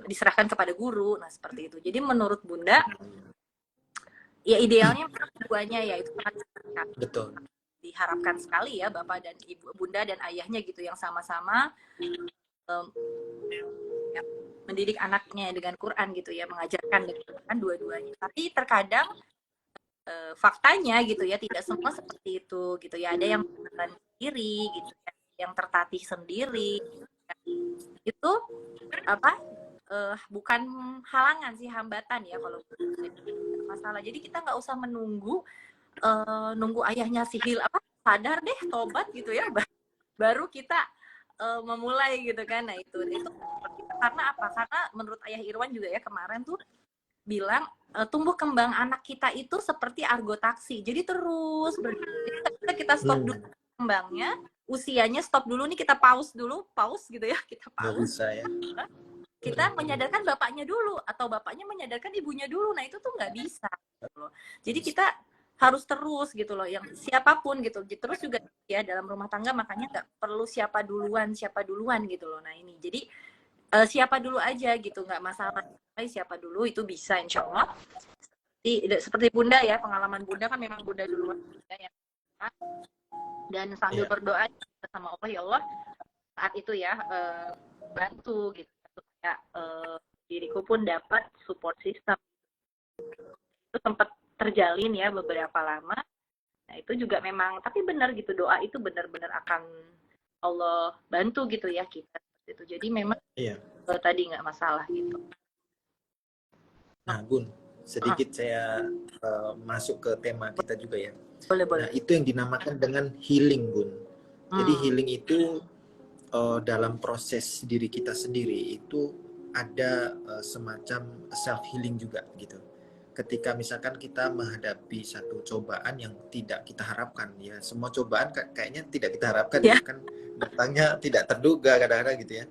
diserahkan kepada guru. Nah seperti itu. Jadi menurut Bunda ya idealnya keduanya ya itu sangat Betul. diharapkan sekali ya bapak dan ibu, bunda dan ayahnya gitu yang sama-sama ya, mendidik anaknya dengan Quran gitu ya, mengajarkan dengan Quran dua-duanya. Tapi terkadang faktanya gitu ya tidak semua seperti itu gitu ya. Ada yang sendiri gitu ya, yang tertatih sendiri gitu ya. Itu apa bukan halangan sih, hambatan ya kalau masalah. Jadi kita nggak usah menunggu nunggu ayahnya sihil apa sadar deh tobat gitu ya baru kita memulai gitu kan. Nah itu karena apa, karena menurut ayah Irwan juga ya kemarin tuh bilang tumbuh kembang anak kita itu seperti argo taksi, jadi terus kita stop dulu kembangnya, usianya stop dulu nih, kita pause gitu ya, kita pause bisa ya. Kita menyadarkan bapaknya dulu atau bapaknya menyadarkan ibunya dulu. Nah itu tuh nggak bisa gitu loh. Jadi kita harus terus gitu loh, yang siapapun gitu. Terus juga ya dalam rumah tangga makanya nggak perlu siapa duluan gitu loh. Nah ini jadi siapa dulu aja gitu, nggak masalah siapa dulu itu bisa insya Allah. Seperti Bunda ya, pengalaman Bunda kan memang Bunda duluan ya, dan sambil berdoa sama Allah, ya Allah saat itu ya bantu gitu supaya diriku pun dapat support system. Itu sempat terjalin ya beberapa lama. Nah itu juga memang, tapi benar gitu, doa itu benar-benar akan Allah bantu gitu ya kita. Itu jadi memang tadi nggak masalah gitu. Nah Bun, sedikit saya masuk ke tema kita juga ya. Boleh. Nah itu yang dinamakan dengan healing Bun. Jadi healing itu dalam proses diri kita sendiri itu ada semacam self healing juga gitu. Ketika misalkan kita menghadapi satu cobaan yang tidak kita harapkan, ya semua cobaan kayaknya tidak kita harapkan ya kan, datangnya tidak terduga kadang-kadang gitu ya.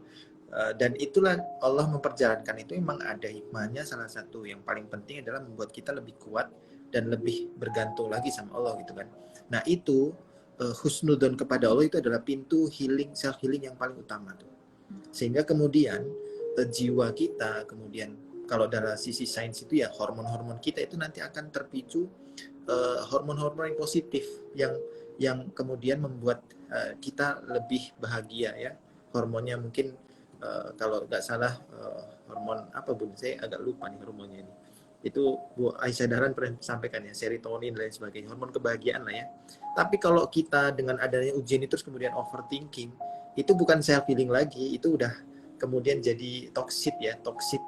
Dan itulah Allah memperjalankan itu, memang ada hikmahnya. Salah satu yang paling penting adalah membuat kita lebih kuat dan lebih bergantung lagi sama Allah gitu kan. Nah itu husnudon kepada Allah itu adalah pintu healing, self healing yang paling utama tuh. Sehingga kemudian jiwa kita, kemudian kalau dari sisi sains itu ya hormon-hormon kita itu nanti akan terpicu hormon-hormon yang positif yang kemudian membuat kita lebih bahagia ya. Hormonnya mungkin kalau nggak salah hormon apa Bun, saya agak lupa nih hormonnya ini. Itu Bu Aisyah Dahlan pernah sampaikan ya, serotonin dan lain sebagainya, hormon kebahagiaan lah ya. Tapi kalau kita dengan adanya ujian itu terus kemudian overthinking, itu bukan self healing lagi, itu udah kemudian jadi toxic ya, toxic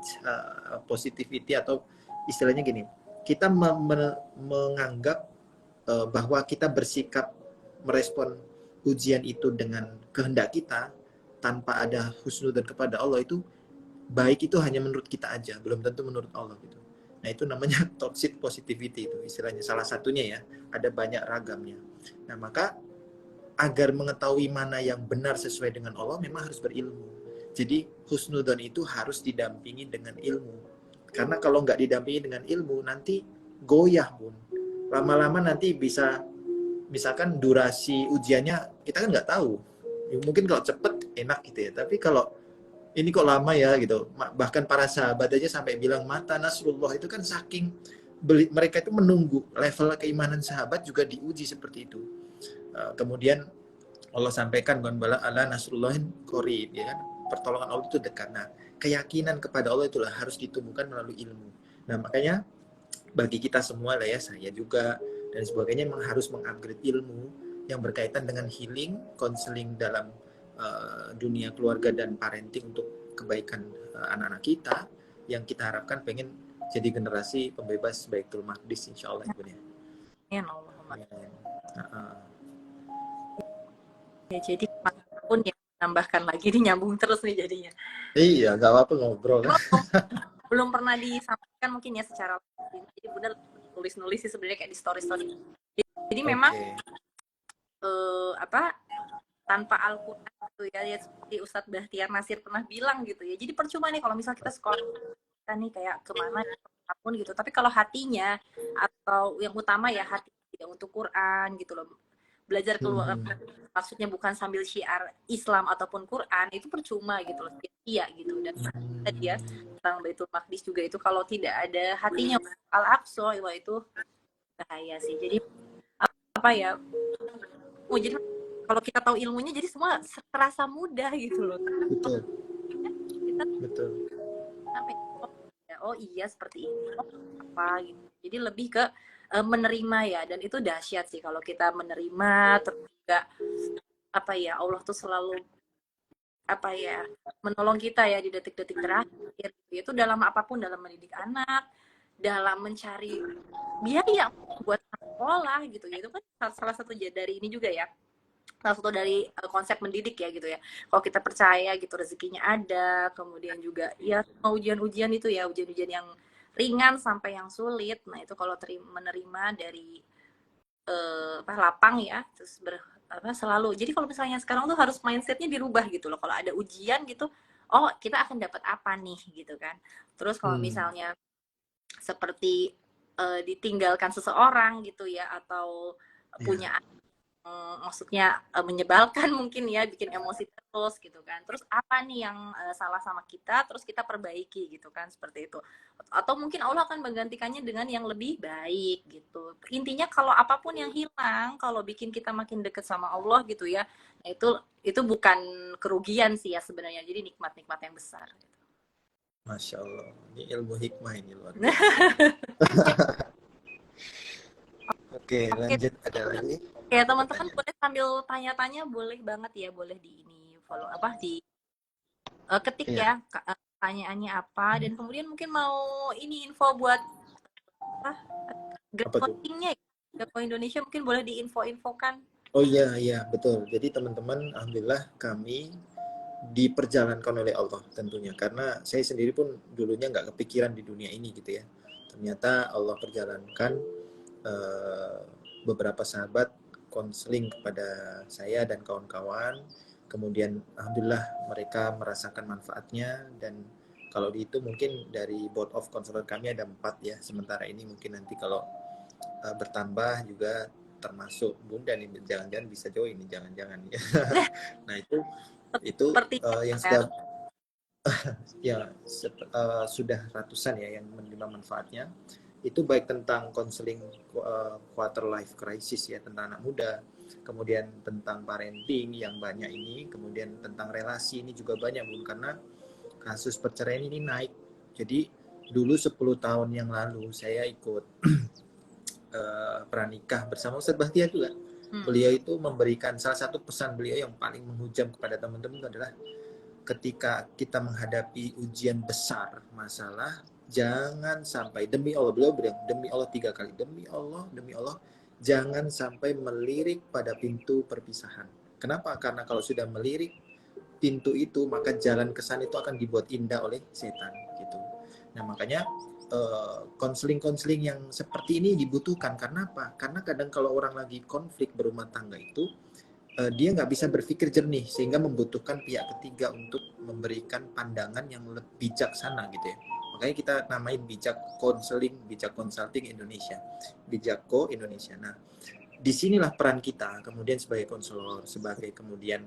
positivity, atau istilahnya gini, kita menganggap bahwa kita bersikap merespon ujian itu dengan kehendak kita tanpa ada husnudzon kepada Allah, itu baik itu hanya menurut kita aja, belum tentu menurut Allah gitu. Nah itu namanya toxic positivity, itu istilahnya salah satunya ya, ada banyak ragamnya. Nah maka agar mengetahui mana yang benar sesuai dengan Allah memang harus berilmu. Jadi husnudzon itu harus didampingi dengan ilmu. Karena kalau nggak didampingi dengan ilmu nanti goyah Bun. Lama-lama nanti bisa, misalkan durasi ujiannya kita kan nggak tahu. Mungkin kalau cepet enak gitu ya. Tapi kalau ini kok lama ya gitu. Bahkan para sahabat aja sampai bilang mata nasrullah, itu kan saking mereka itu menunggu. Level keimanan sahabat juga diuji seperti itu. Kemudian Allah sampaikan bala ala nasrullahin qarib ya kan, pertolongan Allah itu dekat. Nah keyakinan kepada Allah itulah harus ditumbuhkan melalui ilmu. Nah, makanya bagi kita semua lah ya, saya juga dan sebagainya, memang harus mengupgrade ilmu yang berkaitan dengan healing, counseling dalam dunia keluarga dan parenting untuk kebaikan anak-anak kita, yang kita harapkan pengen jadi generasi pembebas Baitul Maqdis, insya Allah Ibu ya. Ya, Allahumma. Uh, Ya, jadi pun ya tambahkan lagi, ini nyambung terus nih jadinya. iya, gak apa-apa ngobrol. Cuma belum pernah disampaikan mungkin ya secara langsung. Jadi benar nulis-nulis sih sebenarnya kayak di story-story. Jadi memang apa, tanpa Al-Quran gitu ya seperti Ustadz Bahtiar Nasir pernah bilang gitu ya. Jadi percuma nih kalau misalnya kita sekolah kita nih kayak kemana apapun gitu. Tapi kalau hatinya atau yang utama ya hati ya untuk Quran gitu loh. Belajar keluar maksudnya bukan sambil syiar Islam ataupun Quran, itu percuma gitu loh, sia gitu. Dan tadi ya tentang Baitul Maqdis juga, itu kalau tidak ada hatinya Al-Aqsa itu bahaya sih. Jadi apa ya, jadi kalau kita tahu ilmunya jadi semua terasa mudah gitu loh. Betul. Kita Betul. sampai oh iya seperti ini, oh, apa gitu. Jadi lebih ke menerima ya, dan itu dahsyat sih kalau kita menerima. Terus juga apa ya, Allah tuh selalu apa ya, menolong kita ya di detik-detik terakhir gitu. Itu dalam apapun, dalam mendidik anak, dalam mencari biaya buat sekolah gitu ya. Itu kan salah satu dari ini juga ya, salah satu dari konsep mendidik ya gitu ya. Kalau kita percaya gitu rezekinya ada, kemudian juga ya ujian-ujian itu ya, ujian-ujian yang ringan sampai yang sulit. Nah itu kalau menerima dari lapang ya, terus selalu. Jadi kalau misalnya sekarang tuh harus mindsetnya dirubah gitu loh. Kalau ada ujian gitu, oh kita akan dapat apa nih gitu kan. Terus kalau misalnya seperti ditinggalkan seseorang gitu ya, atau punya maksudnya menyebalkan mungkin ya, bikin emosi terus gitu kan. Terus apa nih yang salah sama kita, terus kita perbaiki gitu kan, seperti itu. Atau mungkin Allah akan menggantikannya dengan yang lebih baik gitu. Intinya kalau apapun yang hilang, kalau bikin kita makin dekat sama Allah gitu ya, nah itu bukan kerugian sih ya sebenarnya. Jadi nikmat-nikmat yang besar. Gitu. Masya Allah, ini ilmu hikmah ini luar biasa. Oke, lanjut, ada lagi? Ya teman-teman boleh sambil tanya-tanya, boleh banget ya, boleh di ini follow apa di ketik Iya. ya pertanyaannya apa, dan kemudian mungkin mau ini info buat Apa tuh? groundingnya ya, Gapko Indonesia mungkin boleh diinfo-infokan. Oh iya, iya, betul. Jadi teman-teman, alhamdulillah kami diperjalankan oleh Allah tentunya. Karena saya sendiri pun dulunya nggak kepikiran di dunia ini gitu ya. Ternyata Allah perjalankan beberapa sahabat konseling kepada saya dan kawan-kawan. Kemudian alhamdulillah mereka merasakan manfaatnya, dan kalau dihitung mungkin dari board of counselor kami ada 4 ya. Sementara ini mungkin nanti kalau bertambah juga, termasuk Bunda nih, jangan-jangan bisa join nih, jangan-jangan ya. Nah itu Seperti yang ya. sudah ya sudah ratusan ya yang menerima manfaatnya. Itu baik tentang konseling quarter life crisis ya, tentang anak muda, kemudian tentang parenting yang banyak ini, kemudian tentang relasi ini juga banyak Bun, karena kasus perceraian ini naik. Jadi dulu 10 tahun yang lalu saya ikut pranikah bersama Ustadz Bahtiar juga. Beliau itu memberikan salah satu pesan beliau yang paling menghujam kepada teman-teman itu adalah, ketika kita menghadapi ujian besar masalah, jangan sampai, demi Allah, beliau bilang demi Allah 3 kali, demi Allah jangan sampai melirik pada pintu perpisahan. Kenapa? Karena kalau sudah melirik pintu itu, maka jalan ke sana itu akan dibuat indah oleh setan gitu. Nah makanya konseling-konseling yang seperti ini dibutuhkan. Karena apa? Karena kadang kalau orang lagi konflik berumah tangga itu, dia nggak bisa berpikir jernih, sehingga membutuhkan pihak ketiga untuk memberikan pandangan yang lebih bijaksana gitu ya. Makanya kita namain bijak konseling, bijak consulting Indonesia, Bijakko Indonesia. Nah, disinilah peran kita kemudian sebagai konselor, sebagai kemudian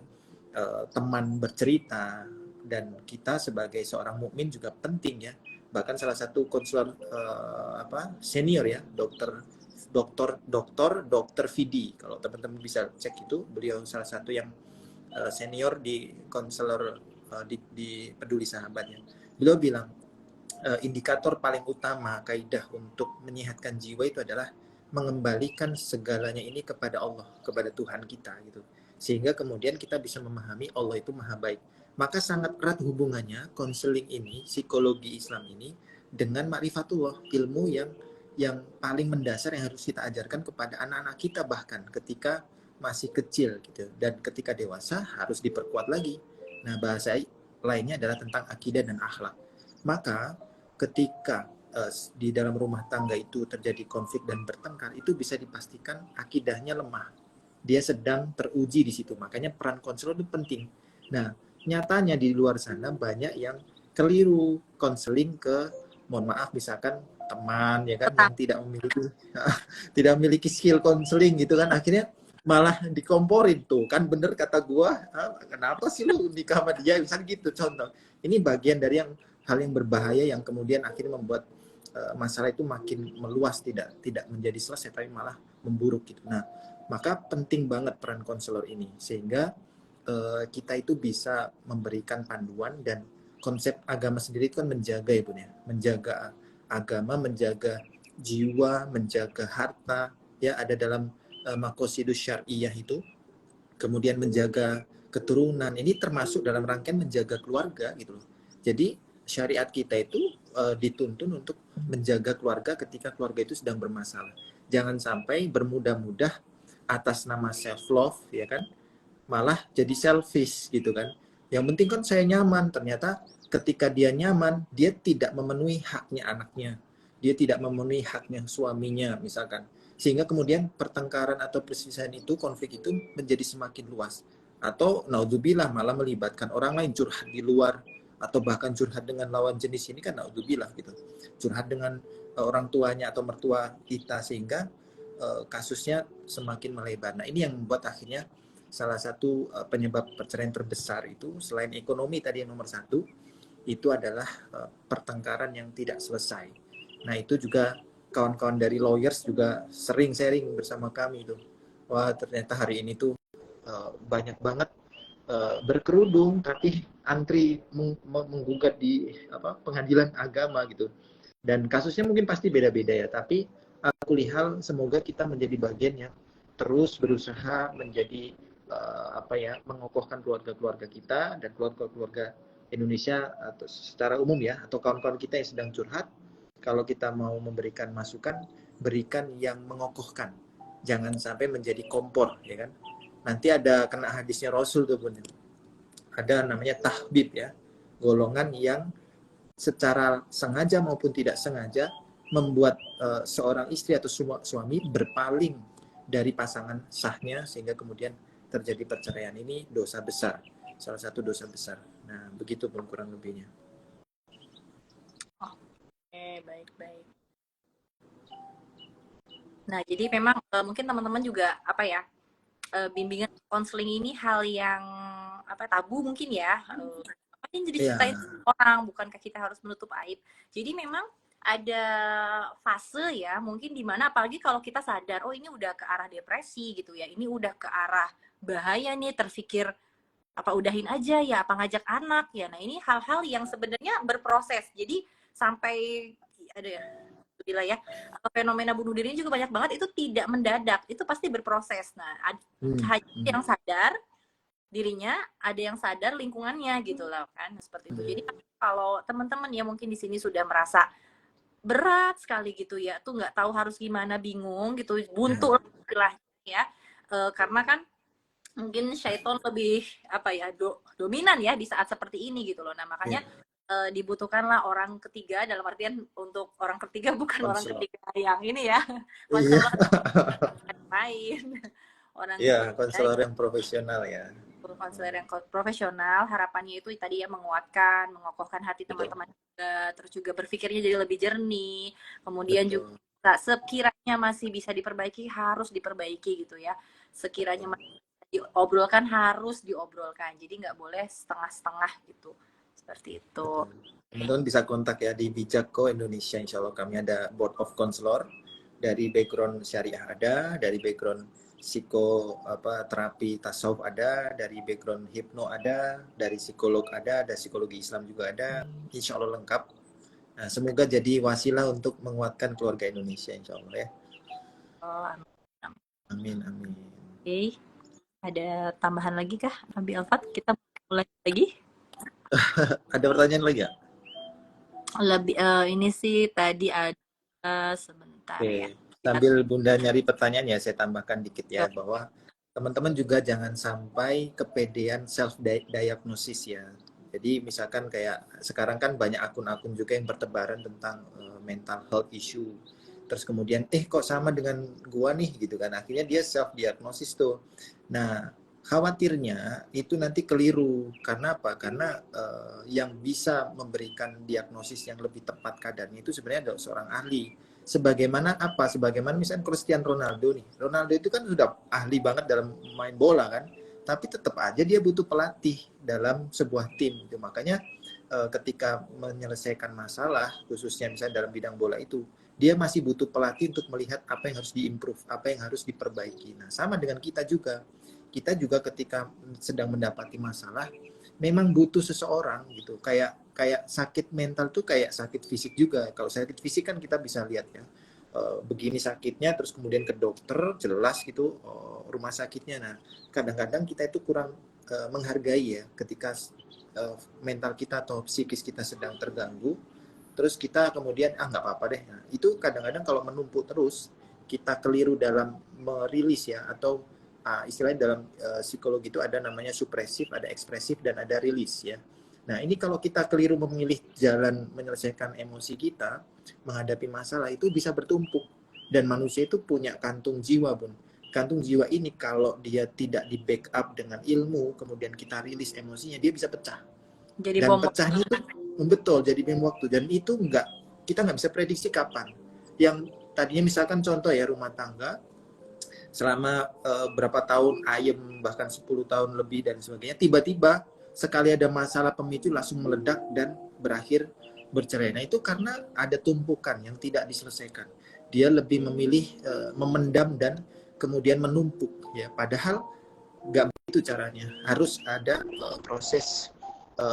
teman bercerita, dan kita sebagai seorang mukmin juga penting ya. Bahkan salah satu konselor senior ya, dokter Vidi, kalau teman-teman bisa cek itu, beliau salah satu yang senior di konselor di Peduli Sahabatnya. Beliau bilang indikator paling utama kaidah untuk menyehatkan jiwa itu adalah mengembalikan segalanya ini kepada Allah, kepada Tuhan kita gitu. Sehingga kemudian kita bisa memahami Allah itu maha baik. Maka sangat erat hubungannya konseling ini, psikologi Islam ini dengan ma'rifatullah, ilmu yang paling mendasar yang harus kita ajarkan kepada anak-anak kita bahkan ketika masih kecil gitu. Dan ketika dewasa harus diperkuat lagi. Nah, bahasa lainnya adalah tentang akidah dan akhlak. Maka ketika di dalam rumah tangga itu terjadi konflik dan bertengkar, itu bisa dipastikan akidahnya lemah. Dia sedang teruji di situ. Makanya peran konselor itu penting. Nah, nyatanya di luar sana banyak yang keliru konseling ke, mohon maaf, misalkan teman ya kan yang tidak memiliki skill konseling gitu kan, akhirnya malah dikomporin tuh kan, bener kata gua, kenapa sih lu nikah sama dia, misalnya gitu contoh. Ini bagian dari hal yang berbahaya yang kemudian akhirnya membuat masalah itu makin meluas, tidak menjadi selesai tapi malah memburuk gitu. Nah, maka penting banget peran konselor ini sehingga kita itu bisa memberikan panduan. Dan konsep agama sendiri itu kan menjaga ya Bun ya, menjaga agama, menjaga jiwa, menjaga harta ya, ada dalam makosidus syariah itu, kemudian menjaga keturunan, ini termasuk dalam rangkaian menjaga keluarga gitu loh. Jadi syariat kita itu dituntun untuk menjaga keluarga ketika keluarga itu sedang bermasalah. Jangan sampai bermudah-mudah atas nama self love ya kan, malah jadi selfish gitu kan. Yang penting kan saya nyaman, ternyata ketika dia nyaman, dia tidak memenuhi haknya anaknya, dia tidak memenuhi haknya suaminya misalkan. Sehingga kemudian pertengkaran atau perselisihan itu, konflik itu menjadi semakin luas. Atau naudzubillah malah melibatkan orang lain, curhat di luar, atau bahkan curhat dengan lawan jenis, ini kan naudzubillah gitu. Curhat dengan orang tuanya atau mertua kita, sehingga kasusnya semakin melebar. Nah, ini yang membuat akhirnya salah satu penyebab perceraian terbesar itu selain ekonomi tadi yang nomor satu, itu adalah pertengkaran yang tidak selesai. Nah, itu juga kawan-kawan dari lawyers juga sering sharing bersama kami itu. Wah, ternyata hari ini tuh banyak banget berkerudung tapi antri menggugat di pengadilan agama gitu. Dan kasusnya mungkin pasti beda-beda ya, tapi aku lihat semoga kita menjadi bagian yang terus berusaha menjadi mengokohkan keluarga-keluarga kita dan keluarga-keluarga Indonesia atau secara umum ya, atau kawan-kawan kita yang sedang curhat, kalau kita mau memberikan masukan, berikan yang mengokohkan, jangan sampai menjadi kompor ya kan. Nanti ada kena hadisnya Rasul tuh Bun, ada namanya tahbib ya, golongan yang secara sengaja maupun tidak sengaja membuat seorang istri atau suami berpaling dari pasangan sahnya, sehingga kemudian terjadi perceraian. Ini dosa besar, salah satu dosa besar. Nah, begitu pun kurang lebihnya. Oke, baik-baik. Nah, jadi memang mungkin teman-teman juga bimbingan konseling ini hal yang tabu mungkin ya. Mungkin jadi ceritain orang, bukankah kita harus menutup aib. Jadi memang ada fase ya, mungkin dimana apalagi kalau kita sadar, oh ini udah ke arah depresi gitu ya, ini udah ke arah bahaya nih, terpikir apa udahin aja ya, apa ngajak anak ya. Nah ini hal-hal yang sebenarnya berproses. Jadi sampai ada ya, bila ya fenomena bunuh diri juga banyak banget, itu tidak mendadak, itu pasti berproses. Nah hanya yang sadar dirinya, ada yang sadar lingkungannya gitu loh kan, seperti itu. Jadi kalau teman-teman ya mungkin di sini sudah merasa berat sekali gitu ya, tuh nggak tahu harus gimana, bingung gitu, buntu lah ya, karena kan mungkin syaiton lebih dominan ya di saat seperti ini gitu loh. Nah makanya dibutuhkanlah orang ketiga, dalam artian untuk orang ketiga bukan konselor. Orang ketiga yang ini ya, konselor main orang konselor yang profesional ya, konselor yang profesional. Harapannya itu tadi ya, menguatkan, mengokohkan hati teman-teman juga, terus juga berpikirnya jadi lebih jernih, kemudian juga sekiranya masih bisa diperbaiki harus diperbaiki gitu ya, sekiranya masih diobrolkan harus diobrolkan, jadi nggak boleh setengah-setengah gitu, seperti itu. Teman-teman bisa kontak ya di Bijakko Indonesia, insya Allah kami ada board of counselor, dari background syariah ada, dari background terapi tasawuf ada, dari background hipno ada, dari psikolog ada psikologi Islam juga ada, insya Allah lengkap. Nah, semoga jadi wasilah untuk menguatkan keluarga Indonesia, insya Allah ya. Oh, amin. Amin, amin. Oke, ada tambahan lagi kah, Abi Alfat? Kita mulai lagi. Ada pertanyaan lagi ya? Lebih ini sih tadi ada sebentar ya. Oke, sambil Bunda nyari pertanyaan ya, saya tambahkan dikit ya, Yuk. bahwa teman-teman juga jangan sampai kepedean self-diagnosis ya. Jadi misalkan kayak sekarang kan banyak akun-akun juga yang bertebaran tentang mental health issue. Terus kemudian, kok sama dengan gua nih gitu kan. Akhirnya dia self-diagnosis tuh. Nah, khawatirnya itu nanti keliru. Karena apa? Karena yang bisa memberikan diagnosis yang lebih tepat kadarnya itu sebenarnya adalah seorang ahli. Sebagaimana apa? Sebagaimana misalnya Cristiano Ronaldo nih. Ronaldo itu kan sudah ahli banget dalam main bola kan, tapi tetap aja dia butuh pelatih dalam sebuah tim. Itu makanya ketika menyelesaikan masalah, khususnya misalnya dalam bidang bola itu, dia masih butuh pelatih untuk melihat apa yang harus diimprove, apa yang harus diperbaiki. Nah, sama dengan kita juga. Kita juga ketika sedang mendapati masalah, memang butuh seseorang gitu. Kayak sakit mental tuh kayak sakit fisik juga. Kalau sakit fisik kan kita bisa lihat ya, begini sakitnya, terus kemudian ke dokter, jelas gitu rumah sakitnya. Nah, kadang-kadang kita itu kurang menghargai ya ketika mental kita atau psikis kita sedang terganggu, terus kita kemudian nggak apa-apa deh. Nah, itu kadang-kadang kalau menumpuk terus, kita keliru dalam merilis ya, atau istilahnya dalam psikologi itu ada namanya supresif, ada ekspresif, dan ada rilis ya. Nah, ini kalau kita keliru memilih jalan menyelesaikan emosi kita, menghadapi masalah itu bisa bertumpuk. Dan manusia itu punya kantung jiwa, Bun. Kantung jiwa ini kalau dia tidak di backup dengan ilmu, kemudian kita rilis emosinya, dia bisa pecah. Jadi Dan bom. pecahnya itu betul jadi bom waktu. Dan itu kita nggak bisa prediksi kapan. Yang tadinya misalkan contoh ya, rumah tangga selama berapa tahun ayem, bahkan 10 tahun lebih dan sebagainya, tiba-tiba sekali ada masalah pemicu langsung meledak dan berakhir bercerai. Nah, itu karena ada tumpukan yang tidak diselesaikan. Dia lebih memilih memendam dan kemudian menumpuk ya, padahal nggak begitu caranya. Harus ada proses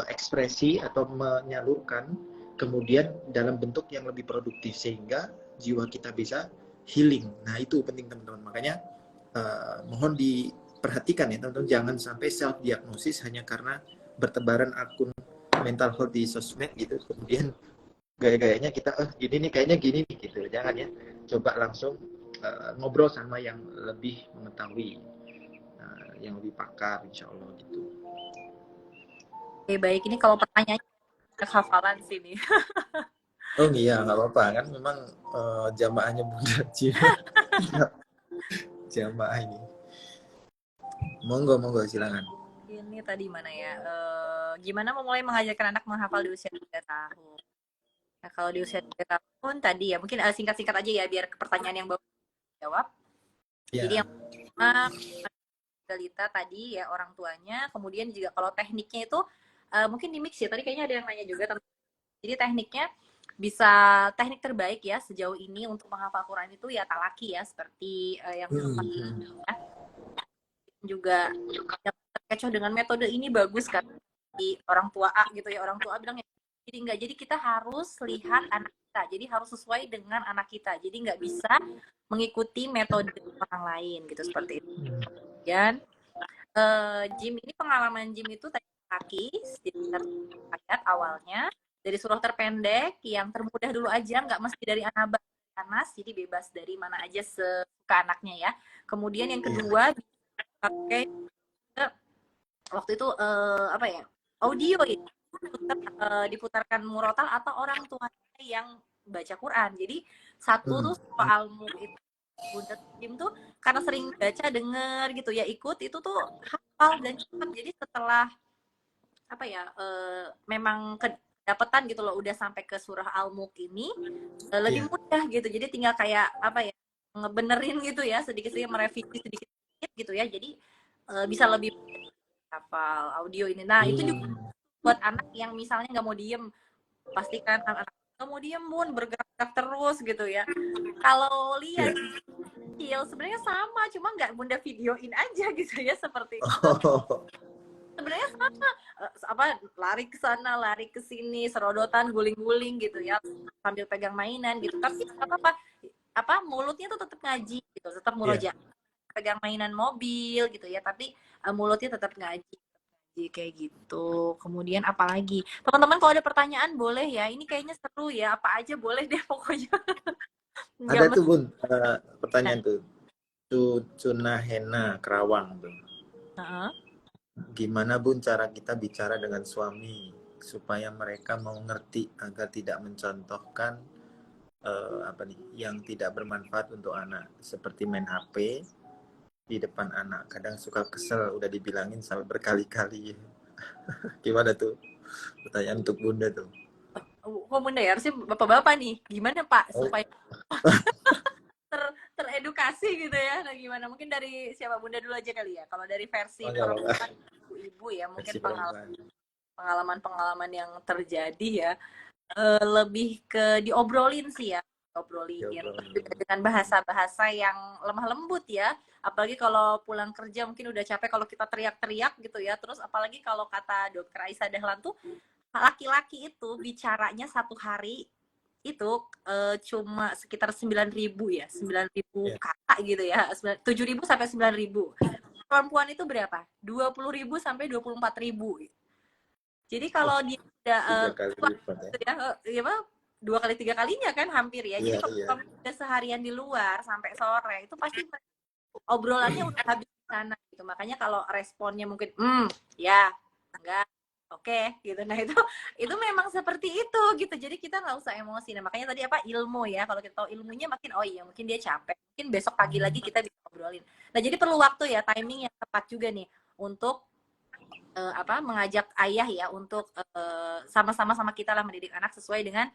ekspresi atau menyalurkan, kemudian dalam bentuk yang lebih produktif sehingga jiwa kita bisa healing. Nah, itu penting teman-teman. Makanya mohon diperhatikan ya teman-teman, jangan sampai self diagnosis hanya karena bertebaran akun mental health di sosmed gitu, kemudian gaya-gayanya kita gini nih, kayaknya gini nih gitu. Jangan ya, coba langsung ngobrol sama yang lebih mengetahui, yang lebih pakar, insya Allah gitu. Oke, baik. Ini kalau pertanyaannya hafalan sini. Oh iya, nggak apa-apa kan, memang jamaahnya Bunda Jim. Jamaah ini. Monggo, monggo, silakan. Ini tadi mana ya? Gimana memulai mengajarkan anak menghafal di usia 3 tahun? Nah, kalau di usia 3 tahun tadi ya, mungkin singkat-singkat aja ya, biar pertanyaan yang baru jawab. Jadi Ya. yang pertama, balita tadi ya orang tuanya, kemudian juga kalau tekniknya itu mungkin di mix ya, tadi kayaknya ada yang nanya juga tentang, jadi tekniknya bisa teknik terbaik ya sejauh ini untuk menghafal Quran itu ya talaki ya, seperti yang ya. Juga yang terkecoh dengan metode ini bagus kan di orang tua A gitu ya, orang tua A bilang ya, jadi enggak, jadi kita harus lihat anak kita, jadi harus sesuai dengan anak kita, jadi nggak bisa mengikuti metode orang lain gitu, seperti itu. Dan Jim ini, pengalaman Jim itu tadi kaki ayat awalnya dari surah terpendek yang termudah dulu aja, nggak mesti dari Anas, jadi bebas dari mana aja sesuka anaknya ya. Kemudian yang kedua pakai waktu itu apa ya, audio ya, diputarkan murotal atau orang tuanya yang baca Quran. Jadi satu tuh soal itu Bunda Kim tuh karena sering baca denger gitu ya, ikut itu tuh hafal dan cepat. Jadi setelah apa ya, memang kedapetan gitu loh, udah sampai ke surah Al-Mulk ini lebih mudah gitu. Jadi tinggal kayak apa ya, ngebenerin gitu ya, sedikit-sedikit merevisi sedikit-sedikit gitu ya. Jadi bisa lebih hafal audio ini. Nah, itu juga buat anak yang misalnya nggak mau diem, pastikan anak nggak mau diem, Bun, bergerak terus gitu ya. Kalau lihat kecil sebenarnya sama, cuma nggak Bunda videoin aja gitu ya, seperti itu. sebenarnya sama, apa, lari ke sana, lari ke sini, serodotan, guling-guling gitu ya, sambil pegang mainan gitu. Tapi apa-apa, apa mulutnya tuh tetap ngaji gitu, tetap Iya. murojaah, pegang mainan mobil gitu ya, tapi mulutnya tetap ngaji. Kayak gitu. Kemudian apalagi? Teman-teman kalau ada pertanyaan boleh ya. Ini kayaknya seru ya. Apa aja boleh deh pokoknya. Nggak Ada tuh mesti. Bun, pertanyaan tuh. Cuna Hena Kerawang tuh. Heeh. Gimana Bun cara kita bicara dengan suami supaya mereka mau ngerti agar tidak mencontohkan apa nih yang tidak bermanfaat untuk anak seperti main HP di depan anak. Kadang suka kesel udah dibilangin sampai berkali-kali. Gimana tuh? Pertanyaan untuk Bunda tuh. Oh, Bunda ya, harusnya bapak-bapak nih. Gimana Pak Oh, supaya teredukasi gitu ya? Nah gimana? Mungkin dari siapa, Bunda dulu aja kali ya. Kalau dari versi enggak perempuan, apa-apa. ibu-ibu ya, mungkin Versi perempuan. pengalaman-pengalaman yang terjadi ya. Lebih ke diobrolin sih ya, Ya, obrolin bro. dengan bahasa-bahasa yang lemah lembut ya, apalagi kalau pulang kerja mungkin udah capek kalau kita teriak-teriak gitu ya, terus apalagi kalau kata dokter Aisyah Dahlan tuh, laki-laki itu bicaranya satu hari itu cuma sekitar 9.000 ya, 9.000 Ya. kata gitu ya, 7.000 sampai 9.000. Perempuan itu berapa? 20.000 sampai 24.000. Jadi Wah, kalau dia udah 3 kali lipat ya. gitu ya, ya apa, 2 kali 3 kalinya kan hampir ya. Jadi Iya, kalau iya. kamu udah seharian di luar sampai sore, itu pasti obrolannya udah habis di sana gitu. Makanya kalau responnya mungkin, ya, enggak, oke, gitu. Nah itu memang seperti itu gitu. Jadi kita nggak usah emosi. Nah makanya tadi apa ilmu ya. Kalau kita tahu ilmunya makin, oh iya mungkin dia capek. Mungkin besok pagi lagi kita bisa obrolin. Nah jadi perlu waktu ya, timing yang tepat juga nih untuk apa mengajak ayah ya untuk sama-sama sama kita lah mendidik anak sesuai dengan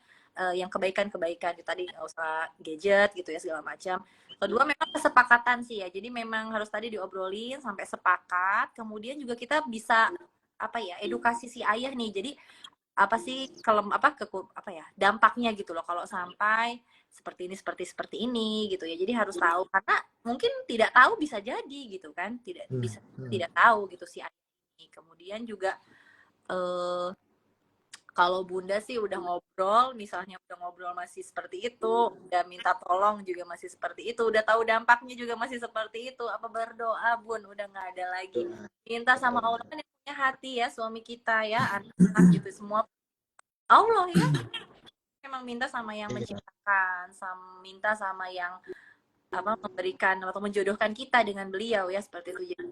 yang kebaikan-kebaikan tadi, nggak usah gadget gitu ya segala macam. Kedua memang kesepakatan sih ya, jadi memang harus tadi diobrolin sampai sepakat, kemudian juga kita bisa apa ya edukasi si ayah nih, jadi apa sih kalau apa ke apa ya dampaknya gitu loh kalau sampai seperti ini gitu ya, jadi harus tahu karena mungkin tidak tahu bisa jadi gitu kan, tidak Hmm, bisa hmm. tidak tahu gitu si ayah ini. Kemudian juga eh, kalau Bunda sih udah ngobrol, misalnya udah ngobrol masih seperti itu, udah minta tolong juga masih seperti itu, udah tahu dampaknya juga masih seperti itu, apa berdoa Bun, udah nggak ada lagi. Doa. Minta sama Betul. Allah kan yang punya hati ya, suami kita ya, anak gitu semua Allah ya. Memang minta sama yang Iya. menciptakan, minta sama yang apa memberikan atau menjodohkan kita dengan beliau ya seperti itu. Jadi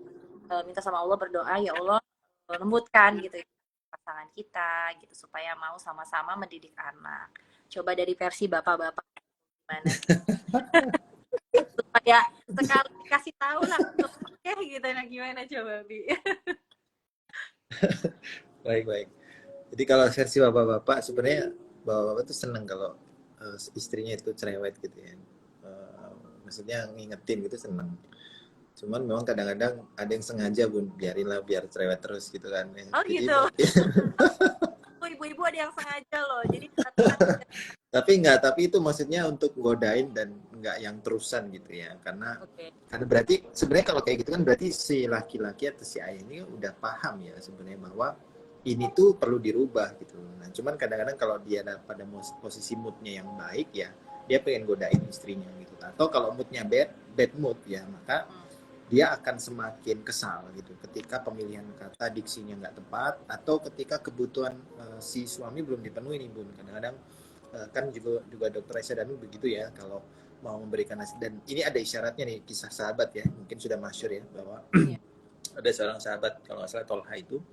minta sama Allah, berdoa ya Allah lembutkan gitu ya pasangan kita gitu supaya mau sama-sama mendidik anak. Coba dari versi bapak-bapak gimana supaya sekali kasih tahu langsung oke gitu, nah gimana coba Bi? Baik, baik. Jadi kalau versi bapak-bapak sebenarnya bapak-bapak tuh seneng kalau istrinya itu cerewet gitu ya. Maksudnya ngingetin gitu seneng. Cuman memang kadang-kadang ada yang sengaja Bun, biarinlah biar cerewet terus gitu kan. Ya. Oh Jadi gitu. berarti Ibu-ibu ada yang sengaja loh. Jadi tapi itu maksudnya untuk godain dan nggak yang terusan gitu ya. oke. Karena berarti sebenarnya kalau kayak gitu kan berarti si laki-laki atau si ayah ini udah paham ya sebenarnya bahwa ini tuh perlu dirubah gitu. Nah, cuman kadang-kadang kalau dia pada posisi moodnya yang baik ya, dia pengen godain istrinya gitu. Atau kalau moodnya bad mood ya, maka Hmm. dia akan semakin kesal gitu ketika pemilihan kata diksinya nggak tepat atau ketika kebutuhan si suami belum dipenuhi nih Bun. Kadang-kadang kan juga dokter Aisyah Danu begitu ya kalau mau memberikan nasihat, dan ini ada isyaratnya nih, kisah sahabat ya mungkin sudah masyhur ya, bahwa Ya. ada seorang sahabat kalau nggak salah Tolha itu,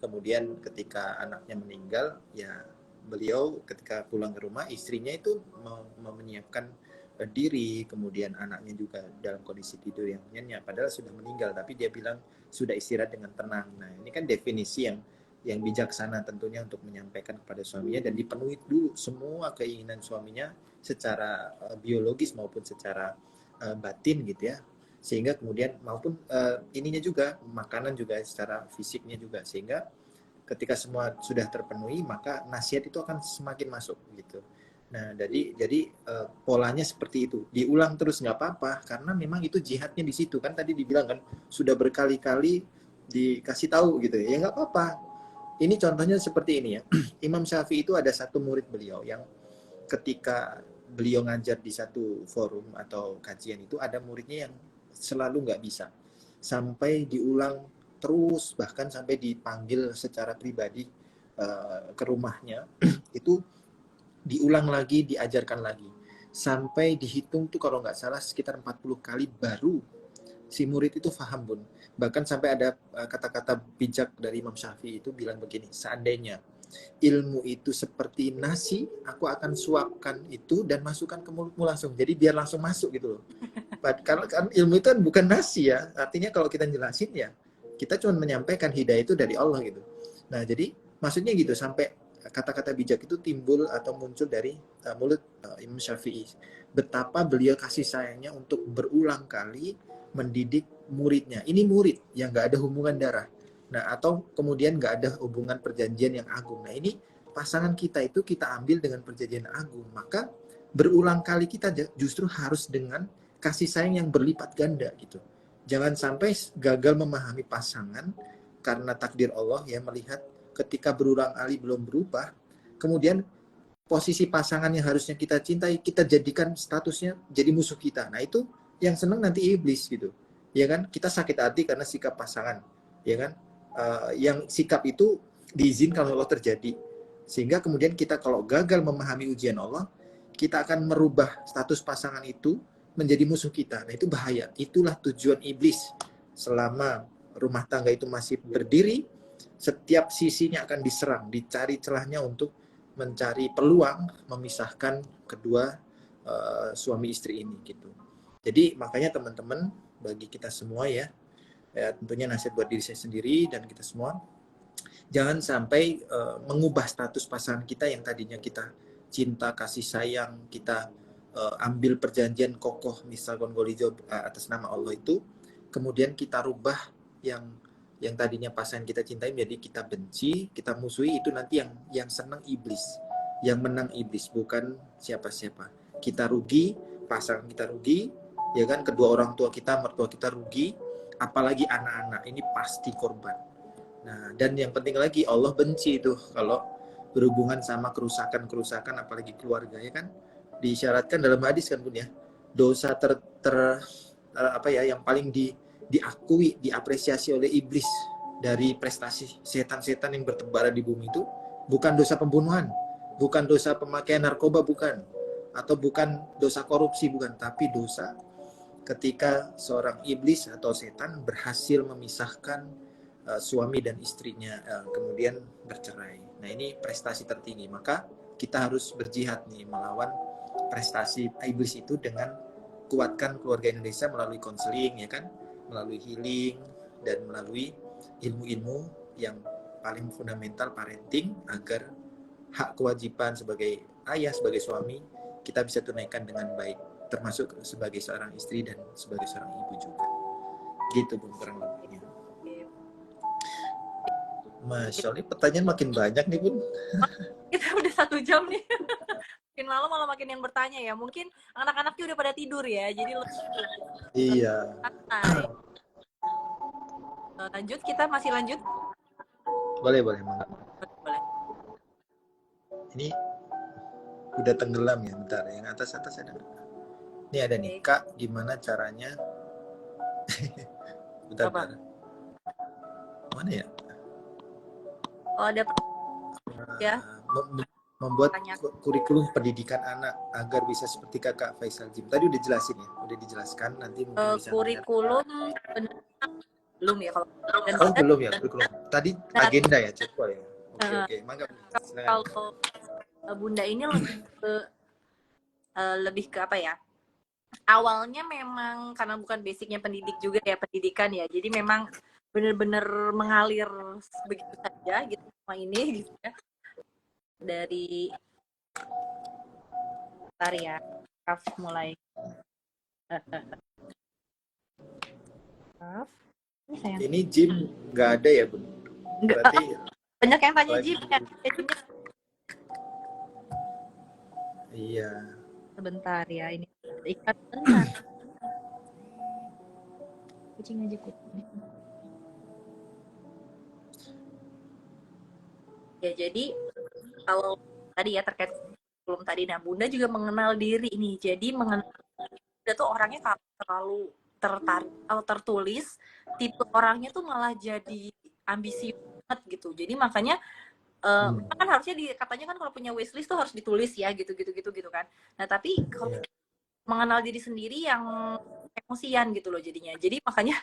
kemudian ketika anaknya meninggal ya, beliau ketika pulang ke rumah istrinya itu menyiapkan diri, kemudian anaknya juga dalam kondisi tidur yang nyenyak padahal sudah meninggal, tapi dia bilang sudah istirahat dengan tenang. Nah ini kan definisi yang bijaksana tentunya untuk menyampaikan kepada suaminya dan dipenuhi dulu semua keinginan suaminya secara biologis maupun secara batin gitu ya, sehingga kemudian maupun ininya juga makanan juga secara fisiknya juga, sehingga ketika semua sudah terpenuhi maka nasihat itu akan semakin masuk gitu. Nah jadi polanya seperti itu, diulang terus nggak apa-apa karena memang itu jihadnya di situ kan, tadi dibilang kan sudah berkali-kali dikasih tahu gitu ya nggak apa-apa. Ini contohnya seperti ini ya. Imam Syafi'i itu ada satu murid beliau yang ketika beliau ngajar di satu forum atau kajian itu ada muridnya yang selalu nggak bisa, sampai diulang terus, bahkan sampai dipanggil secara pribadi ke rumahnya itu diulang lagi, diajarkan lagi, sampai dihitung tuh kalau nggak salah sekitar 40 kali baru si murid itu paham, Bun. Bahkan sampai ada kata-kata bijak dari Imam Syafi'i itu bilang begini, seandainya ilmu itu seperti nasi, aku akan suapkan itu dan masukkan ke mulutmu langsung. Jadi biar langsung masuk gitu loh. Karena kan ilmu itu kan bukan nasi ya. Artinya kalau kita jelasin ya, kita cuma menyampaikan hidayah itu dari Allah gitu. Nah, jadi maksudnya gitu, sampai kata-kata bijak itu timbul atau muncul dari mulut Imam Syafi'i. Betapa beliau kasih sayangnya untuk berulang kali mendidik muridnya. Ini murid yang nggak ada hubungan darah. Nah, atau kemudian nggak ada hubungan perjanjian yang agung. Nah, ini pasangan kita itu kita ambil dengan perjanjian agung. Maka berulang kali kita justru harus dengan kasih sayang yang berlipat ganda gitu. Jangan sampai gagal memahami pasangan karena takdir Allah ya, melihat ketika berulang kali belum berubah, kemudian posisi pasangan yang harusnya kita cintai, kita jadikan statusnya jadi musuh kita. Nah, itu yang senang nanti iblis gitu. Ya kan? Kita sakit hati karena sikap pasangan. Ya kan? Yang sikap itu diizinkan oleh Allah terjadi. Sehingga kemudian kita kalau gagal memahami ujian Allah, kita akan merubah status pasangan itu menjadi musuh kita. Nah, itu bahaya. Itulah tujuan iblis. Selama rumah tangga itu masih berdiri, setiap sisinya akan diserang, dicari celahnya untuk mencari peluang memisahkan kedua suami istri ini gitu. Jadi makanya teman-teman, bagi kita semua ya, tentunya nasihat buat diri saya sendiri dan kita semua, jangan sampai mengubah status pasangan kita yang tadinya kita cinta, kasih sayang, kita ambil perjanjian kokoh misalkan golijo atas nama Allah itu, kemudian kita rubah yang tadinya pasangan kita cintai menjadi kita benci, kita musuhi. Itu nanti yang senang iblis, yang menang iblis, bukan siapa-siapa. Kita rugi, pasangan kita rugi, ya kan, kedua orang tua kita, mertua kita rugi, apalagi anak-anak ini pasti korban. Nah, dan yang penting lagi, Allah benci itu kalau berhubungan sama kerusakan-kerusakan, apalagi keluarga, ya kan. Diisyaratkan dalam hadis kan, Bun ya, dosa apa ya, yang paling diakui, diapresiasi oleh iblis dari prestasi setan-setan yang bertebaran di bumi itu bukan dosa pembunuhan, bukan dosa pemakaian narkoba, bukan, atau bukan dosa korupsi, bukan, tapi dosa ketika seorang iblis atau setan berhasil memisahkan suami dan istrinya, kemudian bercerai. Nah, ini prestasi tertinggi. Maka kita harus berjihad nih melawan prestasi iblis itu dengan kuatkan keluarga Indonesia melalui konseling, ya kan, melalui healing dan melalui ilmu-ilmu yang paling fundamental, parenting, agar hak kewajiban sebagai ayah, sebagai suami kita bisa tunaikan dengan baik, termasuk sebagai seorang istri dan sebagai seorang ibu juga. Gitu, Bun, kurang lebihnya. Masya Allah, pertanyaan makin banyak nih, Bun. Kita udah 1 jam nih. Makin malam malah makin yang bertanya ya. Mungkin anak-anaknya udah pada tidur ya. Jadi Iya. santai. Lanjut, kita masih lanjut. Boleh, boleh, Bang. Boleh. Ini udah tenggelam ya, bentar. Yang atas-atas ada. Ini ada nih, Kak, gimana caranya? Bentar, bentar. Mana ya? Oh, ada ya. Membuat kurikulum pendidikan anak agar bisa seperti Kakak Faisal Jim. Tadi udah jelasin ya, udah dijelaskan. Nanti mungkin bisa kurikulum belum ya kalau. Oh, belum ya kurikulum. Tadi agenda ya, jadwal ya. Oke, mangga. Kalau Bunda ini lebih ke apa ya? Awalnya memang karena bukan basicnya pendidik juga ya, pendidikan ya. Jadi memang benar-benar mengalir begitu saja gitu sama ini gitu ya. Dari ya, mulai. Ini Jim nggak ada ya, Bun? Berarti banyak yang tanya Jim ya. Iya. Sebentar ya, ini ikat bentar. Kucing aja kucing. Ya, jadi kalau tadi ya terkait belum tadi, nah Bunda juga mengenal diri nih. Jadi mengenal Bunda tuh orangnya kalau terlalu tertarik atau tertulis, tipe orangnya tuh malah jadi ambisius banget gitu. Jadi makanya Hmm. kan harusnya katanya kan kalau punya wishlist tuh harus ditulis ya gitu gitu gitu gitu kan. Nah tapi kalau Ya. mengenal diri sendiri yang emosian gitu loh jadinya. Jadi makanya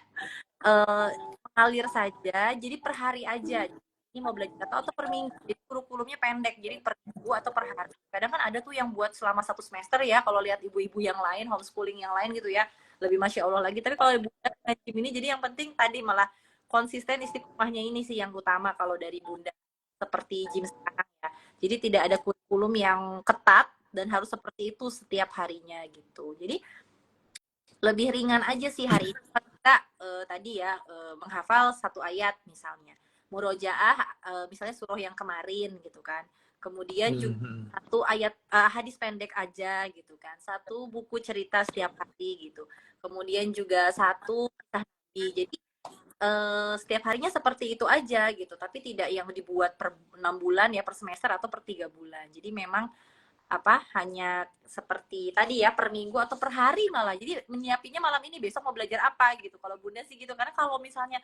eh, mengalir saja, jadi per hari aja. Ini mau belajar atau per minggu, jadi kurikulumnya pendek, jadi per minggu atau per hari. Kadang kan ada tuh yang buat selama 1 semester ya, kalau lihat ibu-ibu yang lain, homeschooling yang lain gitu ya, lebih Masya Allah lagi. Tapi kalau ibu gym ini, jadi yang penting tadi malah konsisten istiqomahnya ini sih yang utama kalau dari Bunda. Seperti gym sekarang ya. Jadi tidak ada kurikulum yang ketat, dan harus seperti itu setiap harinya gitu. Jadi lebih ringan aja sih hari ini kita tadi ya menghafal 1 ayat misalnya murojaah misalnya surah yang kemarin gitu kan, kemudian juga Hmm. 1 ayat hadis pendek aja gitu kan, 1 buku cerita setiap hari gitu, kemudian juga 1 kisah nabi. Jadi setiap harinya seperti itu aja gitu, tapi tidak yang dibuat per 6 bulan ya, per semester atau per 3 bulan. Jadi memang apa hanya seperti tadi ya per minggu atau per hari, malah jadi menyiapinya malam ini besok mau belajar apa gitu kalau Bunda sih gitu. Karena kalau misalnya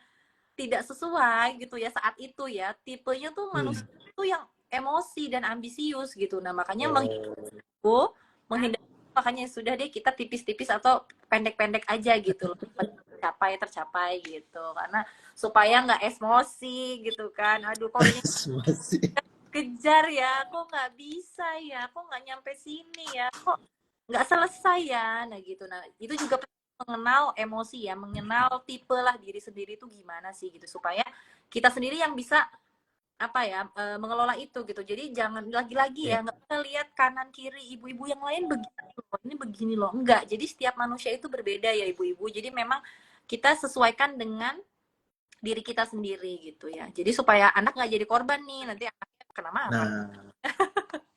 tidak sesuai gitu ya saat itu ya, tipenya tuh manusia Hmm. tuh yang emosi dan ambisius gitu. Nah makanya Oh. menghindari, makanya sudah deh kita tipis-tipis atau pendek-pendek aja gitu loh, tercapai tercapai gitu, karena supaya nggak emosi gitu kan. Aduh kok ini Masih. kejar ya, kok nggak bisa ya, kok nggak nyampe sini ya, kok nggak selesai ya. Nah gitu, nah itu juga mengenal emosi ya, mengenal tipe lah diri sendiri itu gimana sih gitu, supaya kita sendiri yang bisa apa ya mengelola itu gitu. Jadi jangan lagi-lagi Ya. ya, nggak kita lihat kanan kiri ibu-ibu yang lain begini loh, ini begini loh, enggak. Jadi setiap manusia itu berbeda ya ibu-ibu, jadi memang kita sesuaikan dengan diri kita sendiri gitu ya. Jadi supaya anak nggak jadi korban nih, nanti anaknya kena marah. Nah,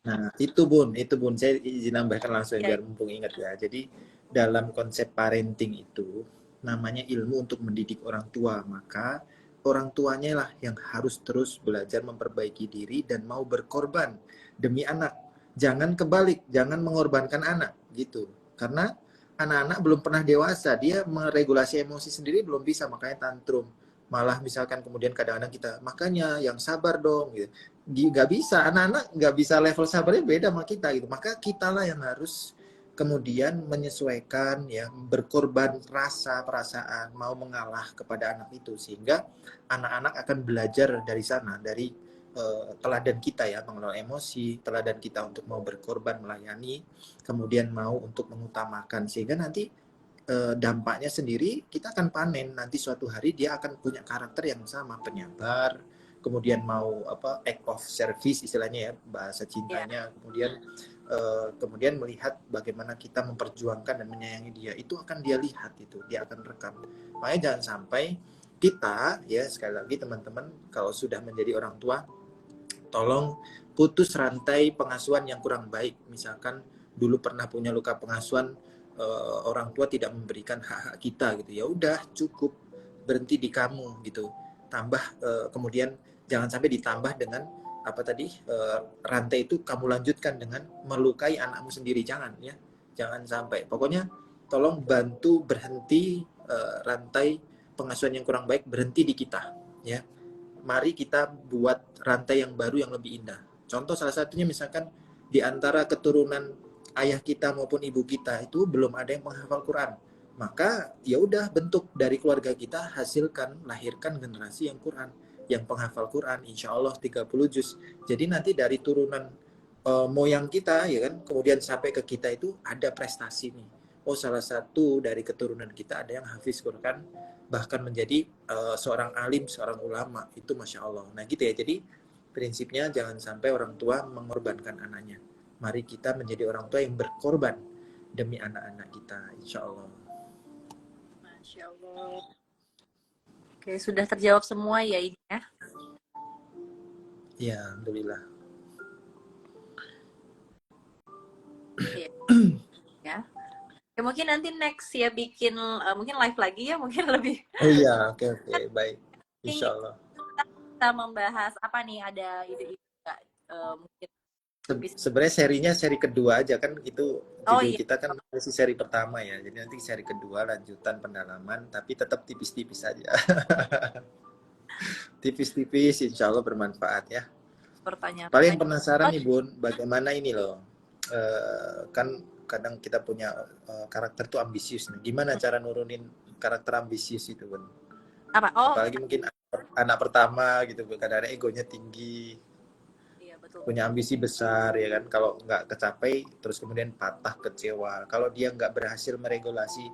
nah, itu Bun, saya izin nambahkan langsung Ya, biar mumpung ingat ya. Jadi dalam konsep parenting itu namanya ilmu untuk mendidik orang tua, maka orang tuanya lah yang harus terus belajar memperbaiki diri dan mau berkorban demi anak. Jangan kebalik, jangan mengorbankan anak gitu. Karena anak-anak belum pernah dewasa, dia meregulasi emosi sendiri belum bisa, makanya tantrum. Malah misalkan kemudian kadang-kadang kita, makanya yang sabar dong gitu, nggak bisa, anak-anak nggak bisa level sabarnya beda sama kita gitu, maka kitalah yang harus kemudian menyesuaikan ya, berkorban rasa perasaan mau mengalah kepada anak itu, sehingga anak-anak akan belajar dari sana, dari teladan kita ya, mengelola emosi, teladan kita untuk mau berkorban melayani, kemudian mau untuk mengutamakan, sehingga nanti dampaknya sendiri kita akan panen nanti suatu hari, dia akan punya karakter yang sama, penyabar, kemudian mau apa, act of service istilahnya ya, bahasa ya. cintanya, kemudian melihat bagaimana kita memperjuangkan dan menyayangi dia, itu akan dia lihat, itu dia akan rekam. Makanya jangan sampai kita ya, sekali lagi teman-teman, kalau sudah menjadi orang tua, tolong putus rantai pengasuhan yang kurang baik. Misalkan dulu pernah punya luka pengasuhan, orang tua tidak memberikan hak-hak kita gitu, ya udah cukup, berhenti di kamu gitu. Tambah kemudian jangan sampai ditambah dengan apa tadi, rantai itu kamu lanjutkan dengan melukai anakmu sendiri, jangan ya, jangan sampai. Pokoknya tolong bantu berhenti rantai pengasuhan yang kurang baik, berhenti di kita ya. Mari kita buat rantai yang baru yang lebih indah. Contoh salah satunya misalkan di antara keturunan ayah kita maupun ibu kita itu belum ada yang menghafal Quran. Maka ya udah, bentuk dari keluarga kita, hasilkan, lahirkan generasi yang Quran, yang penghafal Quran, insya Allah 30 juz. Jadi nanti dari turunan moyang kita ya kan, kemudian sampai ke kita itu ada prestasi nih. Oh, salah satu dari keturunan kita ada yang hafiz Quran, bahkan menjadi seorang alim, seorang ulama, itu masya Allah. Nah gitu ya, jadi prinsipnya jangan sampai orang tua mengorbankan anaknya. Mari kita menjadi orang tua yang berkorban demi anak-anak kita, insya Allah. Masya Allah. Oke, sudah terjawab semua ya ini ya. Ya, alhamdulillah. Iya, ya. Ya, mungkin nanti next ya bikin mungkin live lagi ya, mungkin lebih Oh iya, oke oke, baik, insya ini Allah. kita membahas apa nih, ada ide-ide mungkin bisa. Sebenarnya serinya seri kedua aja kan, itu Oh judul iya, kita kan masih seri pertama ya. Jadi nanti seri kedua lanjutan pendalaman, tapi tetap tipis-tipis aja. Tipis-tipis, insya Allah bermanfaat ya. pertanyaan Paling lain. penasaran Oh, nih Bun, bagaimana ini loh. Kan kadang kita punya karakter tuh ambisius nih. Gimana cara nurunin karakter ambisius itu Bun? apa? Oh, Apalagi mungkin anak pertama gitu, kadang-kadang egonya tinggi, iya betul. punya ambisi besar ya kan, kalau nggak kecapai terus kemudian patah kecewa, kalau dia nggak berhasil meregulasi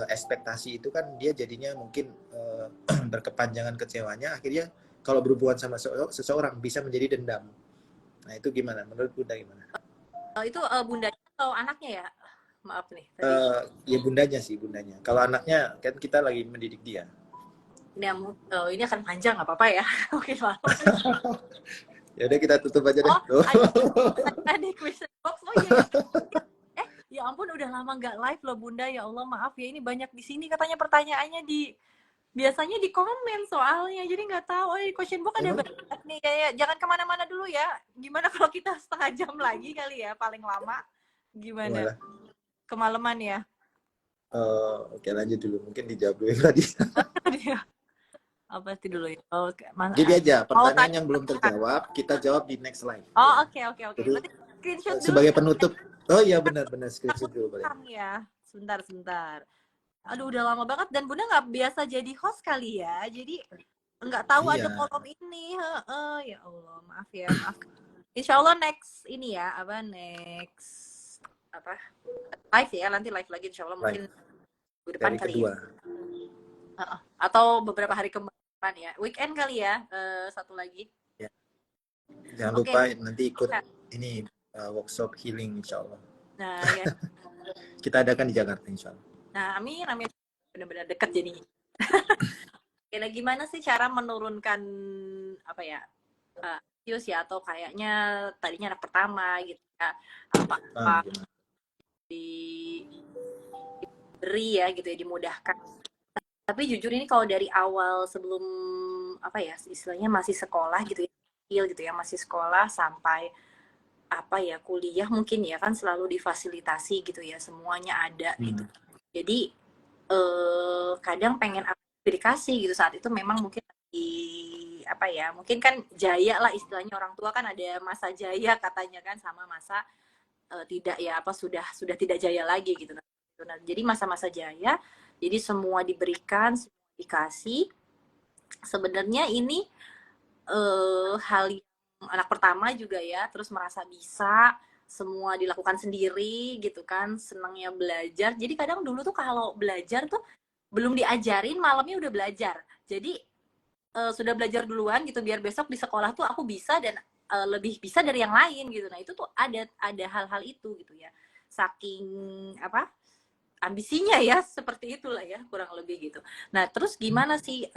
ekspektasi itu kan dia jadinya mungkin berkepanjangan kecewanya, akhirnya kalau berhubungan sama seseorang bisa menjadi dendam. Nah itu gimana menurut Bunda, gimana? Itu bundanya atau anaknya ya? Maaf nih tadi. Ya bundanya sih, bundanya. Kalau anaknya kan kita lagi mendidik dia. Ini akan panjang nggak apa-apa ya? Mungkin lama. Ya udah kita tutup aja deh. Oh, Tuh. ada question box. Oh iya ya. Ya ampun udah lama nggak live loh Bunda. Ya Allah maaf ya, ini banyak di sini katanya pertanyaannya biasanya di komen soalnya, jadi nggak tahu. Oh, di question box ada Emang banyak nih, kayak jangan kemana-mana dulu ya. Gimana kalau kita setengah jam lagi kali ya, paling lama. Gimana? gimana? Kemalaman ya? Oke lanjut dulu, mungkin dijawab dulu yang tadi. Apa sih dulu ya? Oke, Mas. Gini aja, Oh, pertanyaan tadi. yang belum terjawab kita jawab di next live Oh, ya. oke, oke, oke. Jadi Berarti screenshot dulu sebagai penutup, oh iya benar-benar screenshot dulu boleh. ya. Sebentar, sebentar. Aduh, udah lama banget dan Bunda nggak biasa jadi host kali ya. Jadi nggak tahu ada Iya, kolom ini. Heeh, ya Allah, maaf ya, maaf. Insya Allah next ini ya, apa next apa live ya, nanti live lagi Insya Allah live mungkin minggu depan dari kali ya. kedua. Atau beberapa hari kemarin ya, weekend kali ya, satu lagi. Ya. Jangan Oke. lupa nanti ikut ini workshop healing insya Allah. Nah ya, Kita adakan di Jakarta insya Allah. nah amin amin, benar-benar dekat jadi. Kira gimana sih cara menurunkan apa ya, views ya, atau kayaknya tadinya anak pertama gitu ya, apa Gimana? diberi ya gitu ya, dimudahkan. Tapi jujur ini kalau dari awal sebelum apa ya istilahnya masih sekolah gitu ya, gitu ya, masih sekolah sampai apa ya kuliah mungkin ya kan selalu difasilitasi gitu ya, semuanya ada gitu. Jadi kadang pengen aplikasi gitu, saat itu memang mungkin di apa ya, mungkin kan jaya lah istilahnya, orang tua kan ada masa jaya katanya kan, sama masa tidak ya apa sudah tidak jaya lagi gitu. Nah, jadi masa-masa jaya, jadi semua diberikan, semua dikasih. Sebenarnya ini hal yang anak pertama juga ya, terus merasa bisa, semua dilakukan sendiri gitu kan, senangnya belajar. Jadi kadang dulu tuh kalau belajar tuh belum diajarin, malamnya udah belajar. Jadi sudah belajar duluan gitu, biar besok di sekolah tuh aku bisa dan lebih bisa dari yang lain gitu. Nah itu tuh ada hal-hal itu gitu ya, saking apa ambisinya ya, seperti itulah ya kurang lebih gitu. Nah terus gimana sih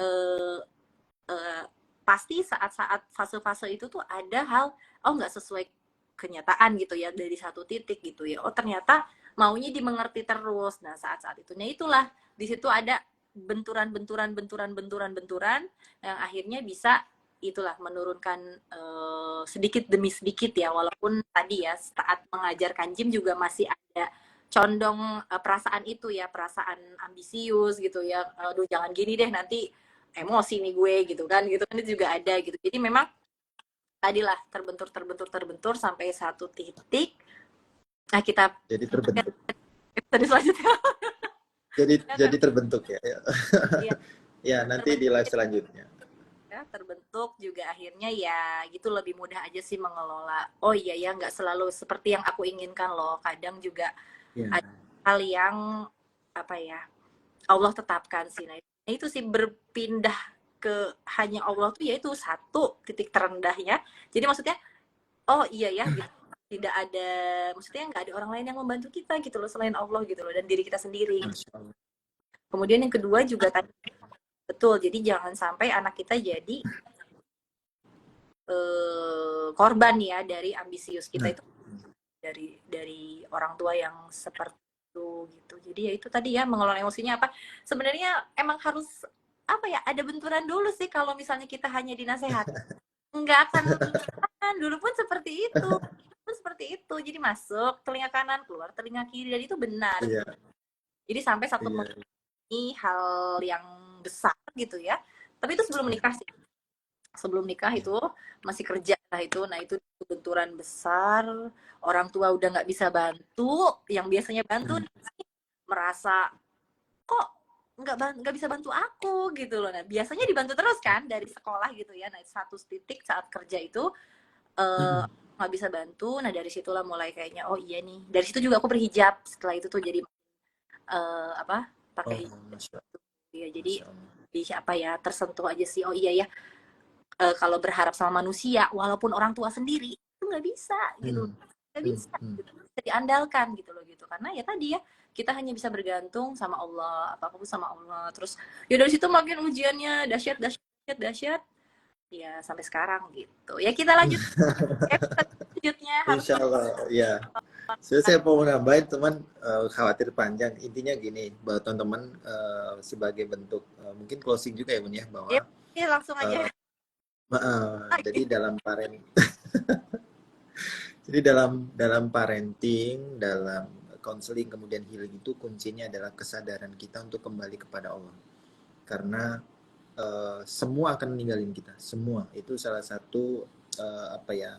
pasti saat-saat fase-fase itu tuh ada hal, oh nggak sesuai kenyataan gitu ya, dari satu titik gitu ya, oh ternyata maunya dimengerti terus. Nah saat-saat itunya itulah di situ ada benturan yang akhirnya bisa itulah menurunkan sedikit demi sedikit ya, walaupun tadi ya saat mengajarkan gym juga masih ada condong perasaan itu ya, perasaan ambisius gitu ya, aduh jangan gini deh nanti emosi nih gue gitu kan itu juga ada gitu. Jadi memang tadilah terbentur sampai satu titik. Nah kita Jadi terbentuk. tadi selanjutnya Jadi terbentuk ya. ya, Ya nanti di live selanjutnya. ya terbentuk juga akhirnya ya gitu, lebih mudah aja sih mengelola. Oh iya ya, nggak selalu seperti yang aku inginkan loh, kadang juga Ya. ada hal yang apa ya Allah tetapkan sih. Nah itu sih berpindah ke hanya Allah tuh yaitu satu titik terendahnya. Jadi maksudnya oh iya ya gitu, tidak ada, maksudnya nggak ada orang lain yang membantu kita gitu loh selain Allah gitu loh, dan diri kita sendiri gitu. Masya Allah. Kemudian yang kedua juga tadi betul, jadi jangan sampai anak kita jadi korban ya dari ambisius kita itu, dari orang tua yang seperti itu gitu. Jadi ya itu tadi ya, mengelola emosinya apa, sebenarnya emang harus apa ya, ada benturan dulu sih kalau misalnya kita hanya dinasehat. nggak akan kan dulu pun seperti itu. Pun seperti itu. Jadi masuk telinga kanan, keluar telinga kiri dan itu benar. Iya, Jadi sampai satu iya. ini hal yang besar gitu ya. Tapi itu sebelum menikah sih. Sebelum nikah Iya. itu masih kerja lah itu. Nah itu benturan besar. Orang tua udah nggak bisa bantu. Yang biasanya bantu Hmm. merasa kok nggak bisa bantu aku gitu loh. Nah biasanya dibantu terus kan dari sekolah gitu ya. Nah satu titik saat kerja itu eh, Mm-mm. nggak bisa bantu. Nah dari situlah mulai kayaknya oh iya nih. Dari situ juga aku berhijab. Setelah itu tuh jadi apa Oh, pakai masya, ya jadi masya Allah. di apa ya tersentuh aja sih oh iya ya kalau berharap sama manusia walaupun orang tua sendiri itu nggak bisa gitu Hmm. nggak Hmm. bisa Hmm. gitu. Bisa diandalkan gitu loh gitu karena ya tadi ya kita hanya bisa bergantung sama Allah apa apa sama Allah terus ya dari situ makin ujiannya dahsyat dahsyat dahsyat ya sampai sekarang gitu ya kita lanjut episode selanjutnya harus Insya Allah, ya. Saya mau nambahin teman, khawatir panjang. Intinya gini, bahwa teman-teman sebagai bentuk mungkin closing juga ya Bun ya, ya, bahwa ya langsung aja eh, jadi dalam parenting, dalam counseling kemudian healing itu kuncinya adalah kesadaran kita untuk kembali kepada Allah. Karena semua akan meninggalin kita, semua. Itu salah satu apa ya,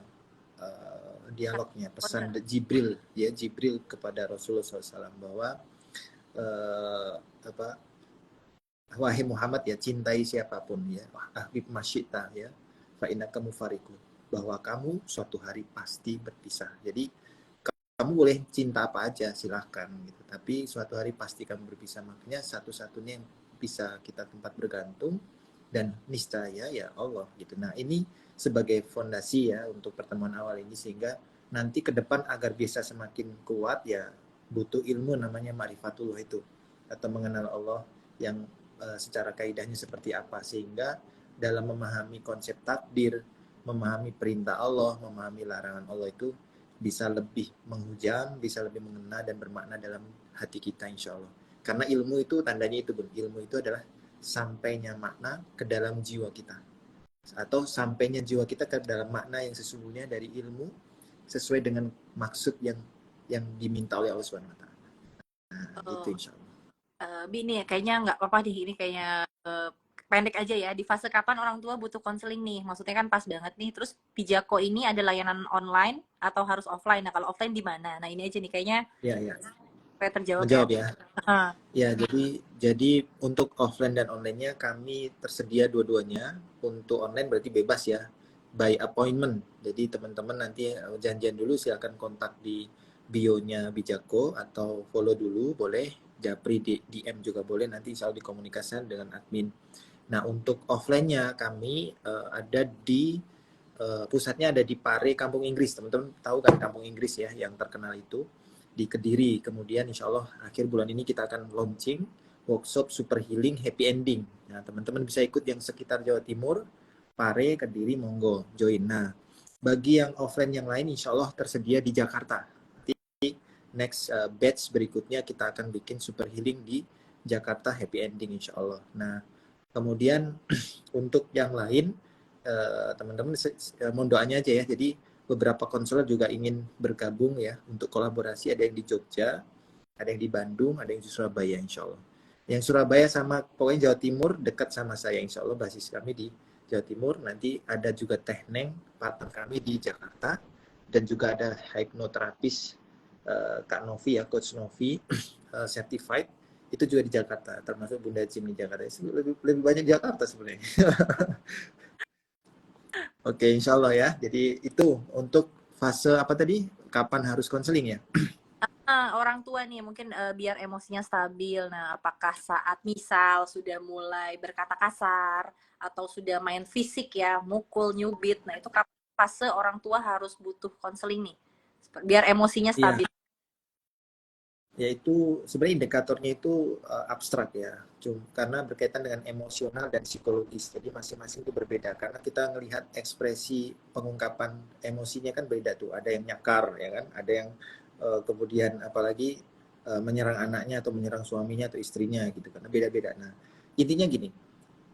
dialognya, pesan bener. Jibril ya, Jibril kepada Rasulullah SAW bahwa apa, wahai Muhammad ya, cintai siapapun ya, ahbib masyita ya, fa'inna kamu fariku, bahwa kamu suatu hari pasti berpisah. Jadi kamu boleh cinta apa aja silahkan gitu, tapi suatu hari pasti kamu berpisah. Makanya satu-satunya yang bisa kita tempat bergantung dan niscaya ya Allah gitu. Nah ini sebagai fondasi ya untuk pertemuan awal ini, sehingga nanti ke depan agar bisa semakin kuat ya butuh ilmu namanya ma'rifatullah itu, atau mengenal Allah yang secara kaidahnya seperti apa, sehingga dalam memahami konsep takdir, memahami perintah Allah, memahami larangan Allah itu bisa lebih menghujam, bisa lebih mengena dan bermakna dalam hati kita insya Allah. Karena ilmu itu tandanya itu Bun, ilmu itu adalah sampainya makna ke dalam jiwa kita, atau sampainya jiwa kita ke dalam makna yang sesungguhnya dari ilmu sesuai dengan maksud yang diminta oleh Allah Subhanahu wa taala. Nah, gitu Oh, insya Allah. Bini ya kayaknya nggak apa-apa deh ini kayaknya pendek aja ya di fase kapan orang tua butuh konseling nih maksudnya kan pas banget nih terus Pijako ini ada layanan online atau harus offline nah kalau offline di mana nah ini aja nih kayaknya Ya, ya. supaya terjawab ya Menjawab ya. Ah, Ya, jadi untuk offline dan online-nya kami tersedia dua-duanya. Untuk online berarti bebas ya, by appointment. Jadi teman-teman nanti janjian dulu, silakan kontak di bio-nya Bijako atau follow dulu boleh, japri di DM juga boleh, nanti insya Allah dikomunikasikan dengan admin. Nah, untuk offline-nya kami ada di pusatnya ada di Pare, Kampung Inggris. Teman-teman tahu kan Kampung Inggris ya, yang terkenal itu di Kediri. Kemudian insya Allah akhir bulan ini kita akan launching workshop super healing happy ending. Nah, teman-teman bisa ikut yang sekitar Jawa Timur, Pare, Kediri, monggo join. Nah, bagi yang offline yang lain insya Allah tersedia di Jakarta. Nanti next batch berikutnya kita akan bikin super healing di Jakarta happy ending insya Allah. Nah, kemudian untuk yang lain teman-teman mohon doanya aja ya. Jadi beberapa konselor juga ingin bergabung ya untuk kolaborasi. Ada yang di Jogja, ada yang di Bandung, ada yang di Surabaya insya Allah. Yang Surabaya sama pokoknya Jawa Timur dekat sama saya insya Allah, basis kami di Jawa Timur. Nanti ada juga Tekneng, partner kami di Jakarta, dan juga ada hypnoterapis Kak Novi ya, Coach Novi, certified, itu juga di Jakarta, termasuk Bunda Jim di Jakarta. Lebih banyak di Jakarta sebenarnya. Oke, insya Allah ya. Jadi itu untuk fase apa tadi? Kapan harus konseling ya? orang tua nih mungkin biar emosinya stabil nah apakah saat misal sudah mulai berkata kasar atau sudah main fisik ya mukul nyubit nah itu kapan fase orang tua harus butuh konseling nih biar emosinya Iya, stabil yaitu sebenarnya indikatornya itu abstrak ya. Karena berkaitan dengan emosional dan psikologis. Jadi masing-masing itu berbeda. Karena kita melihat ekspresi pengungkapan emosinya kan beda tuh. Ada yang nyakar ya kan, ada yang kemudian apalagi menyerang anaknya atau menyerang suaminya atau istrinya gitu. Karena beda-beda. Nah, intinya gini,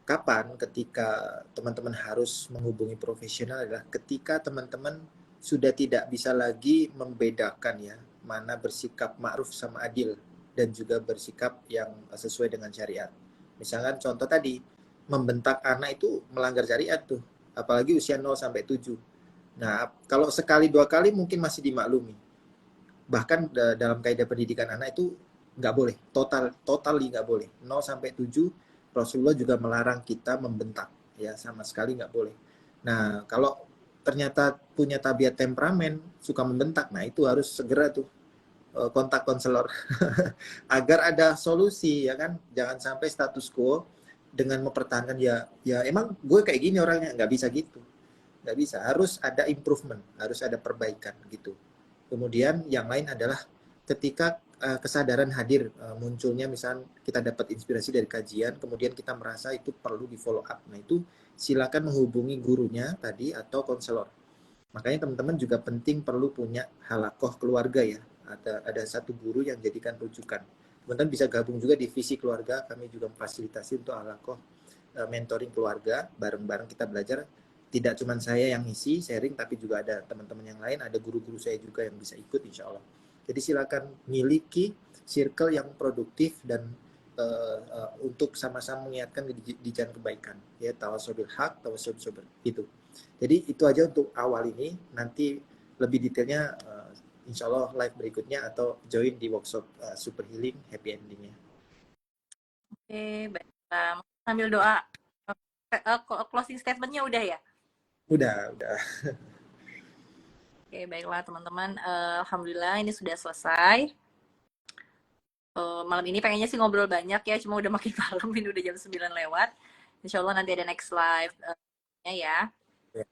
kapan ketika teman-teman harus menghubungi profesional adalah ketika teman-teman sudah tidak bisa lagi membedakan ya mana bersikap ma'ruf sama adil dan juga bersikap yang sesuai dengan syariat. Misalkan contoh tadi, membentak anak itu melanggar syariat tuh, apalagi usia 0 sampai 7. Nah, kalau sekali dua kali mungkin masih dimaklumi. Bahkan dalam kaidah pendidikan anak itu nggak boleh, totally nggak boleh. 0 sampai 7 Rasulullah juga melarang kita membentak, ya sama sekali nggak boleh. Nah, kalau ternyata punya tabiat temperamen, suka membentak, nah itu harus segera tuh kontak konselor agar ada solusi ya kan. Jangan sampai status quo dengan mempertahankan ya emang gue kayak gini orangnya, nggak bisa gitu. Nggak bisa, harus ada improvement, harus ada perbaikan gitu. Kemudian yang lain adalah ketika kesadaran hadir munculnya, misalnya kita dapat inspirasi dari kajian, kemudian kita merasa itu perlu di follow up. Nah itu silakan menghubungi gurunya tadi atau konselor. Makanya teman-teman juga penting perlu punya halakoh keluarga ya. Ada satu guru yang jadikan rujukan. Teman-teman bisa gabung juga di visi keluarga. Kami juga memfasilitasi untuk halakoh mentoring keluarga. Bareng-bareng kita belajar. Tidak cuma saya yang ngisi, sharing, tapi juga ada teman-teman yang lain. Ada guru-guru saya juga yang bisa ikut insya Allah. Jadi silakan miliki circle yang produktif dan untuk sama-sama mengingatkan di jalan kebaikan. Ya, tawasobil hak, tawasobil sober. Gitu. Jadi itu aja untuk awal ini. Nanti lebih detailnya insya Allah live berikutnya atau join di workshop Super Healing Happy Endingnya. Oke, baiklah. Sambil doa, closing statementnya udah ya? Udah. Oke, baiklah teman-teman. Alhamdulillah ini sudah selesai. Malam ini pengennya sih ngobrol banyak ya, cuma udah makin malam, ini udah jam 9 lewat. Insya Allah nanti ada next live ya. Ya.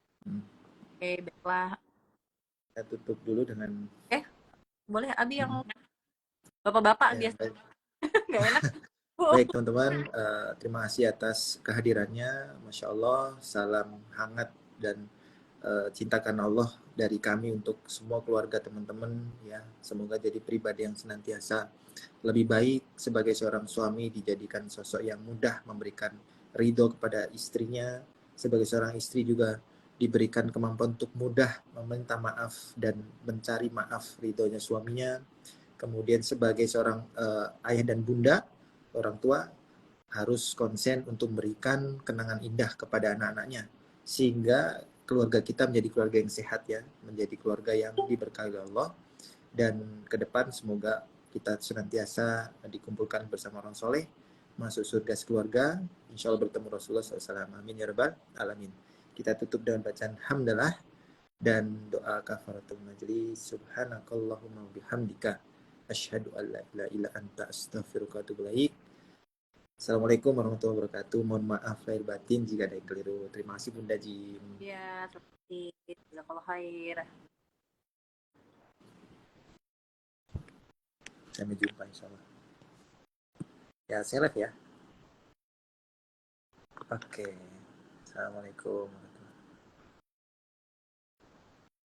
Oke, baiklah. Kita tutup dulu dengan Boleh Abi yang bapak-bapak ya, biasa baik. nggak enak. Baik teman-teman, terima kasih atas kehadirannya. Masya Allah, salam hangat dan cinta karena Allah dari kami untuk semua keluarga teman-teman ya. Semoga jadi pribadi yang senantiasa lebih baik sebagai seorang suami, dijadikan sosok yang mudah memberikan ridho kepada istrinya, sebagai seorang istri juga diberikan kemampuan untuk mudah meminta maaf dan mencari maaf ridhonya suaminya. Kemudian sebagai seorang ayah dan bunda, orang tua harus konsen untuk memberikan kenangan indah kepada anak-anaknya sehingga keluarga kita menjadi keluarga yang sehat ya, menjadi keluarga yang diberkahi oleh Allah. Dan ke depan semoga kita senantiasa dikumpulkan bersama orang soleh, masuk surga sekeluarga, insya Allah bertemu Rasulullah SAW. Amin ya rabbal alamin. Kita tutup dengan bacaan hamdalah dan doa kafaratul majlis. Subhanakallahumma bihamdika asyhadu an la ilaha illa anta astaghfiruka wa atubu ilaik. Assalamualaikum warahmatullahi wabarakatuh. Mohon maaf lahir batin jika ada yang keliru. Terima kasih Bunda Jim. Ya, terima kasih. Jazakallah khair. Sampai jumpa insya Allah. Ya, saya live ya. Oke. Assalamualaikum.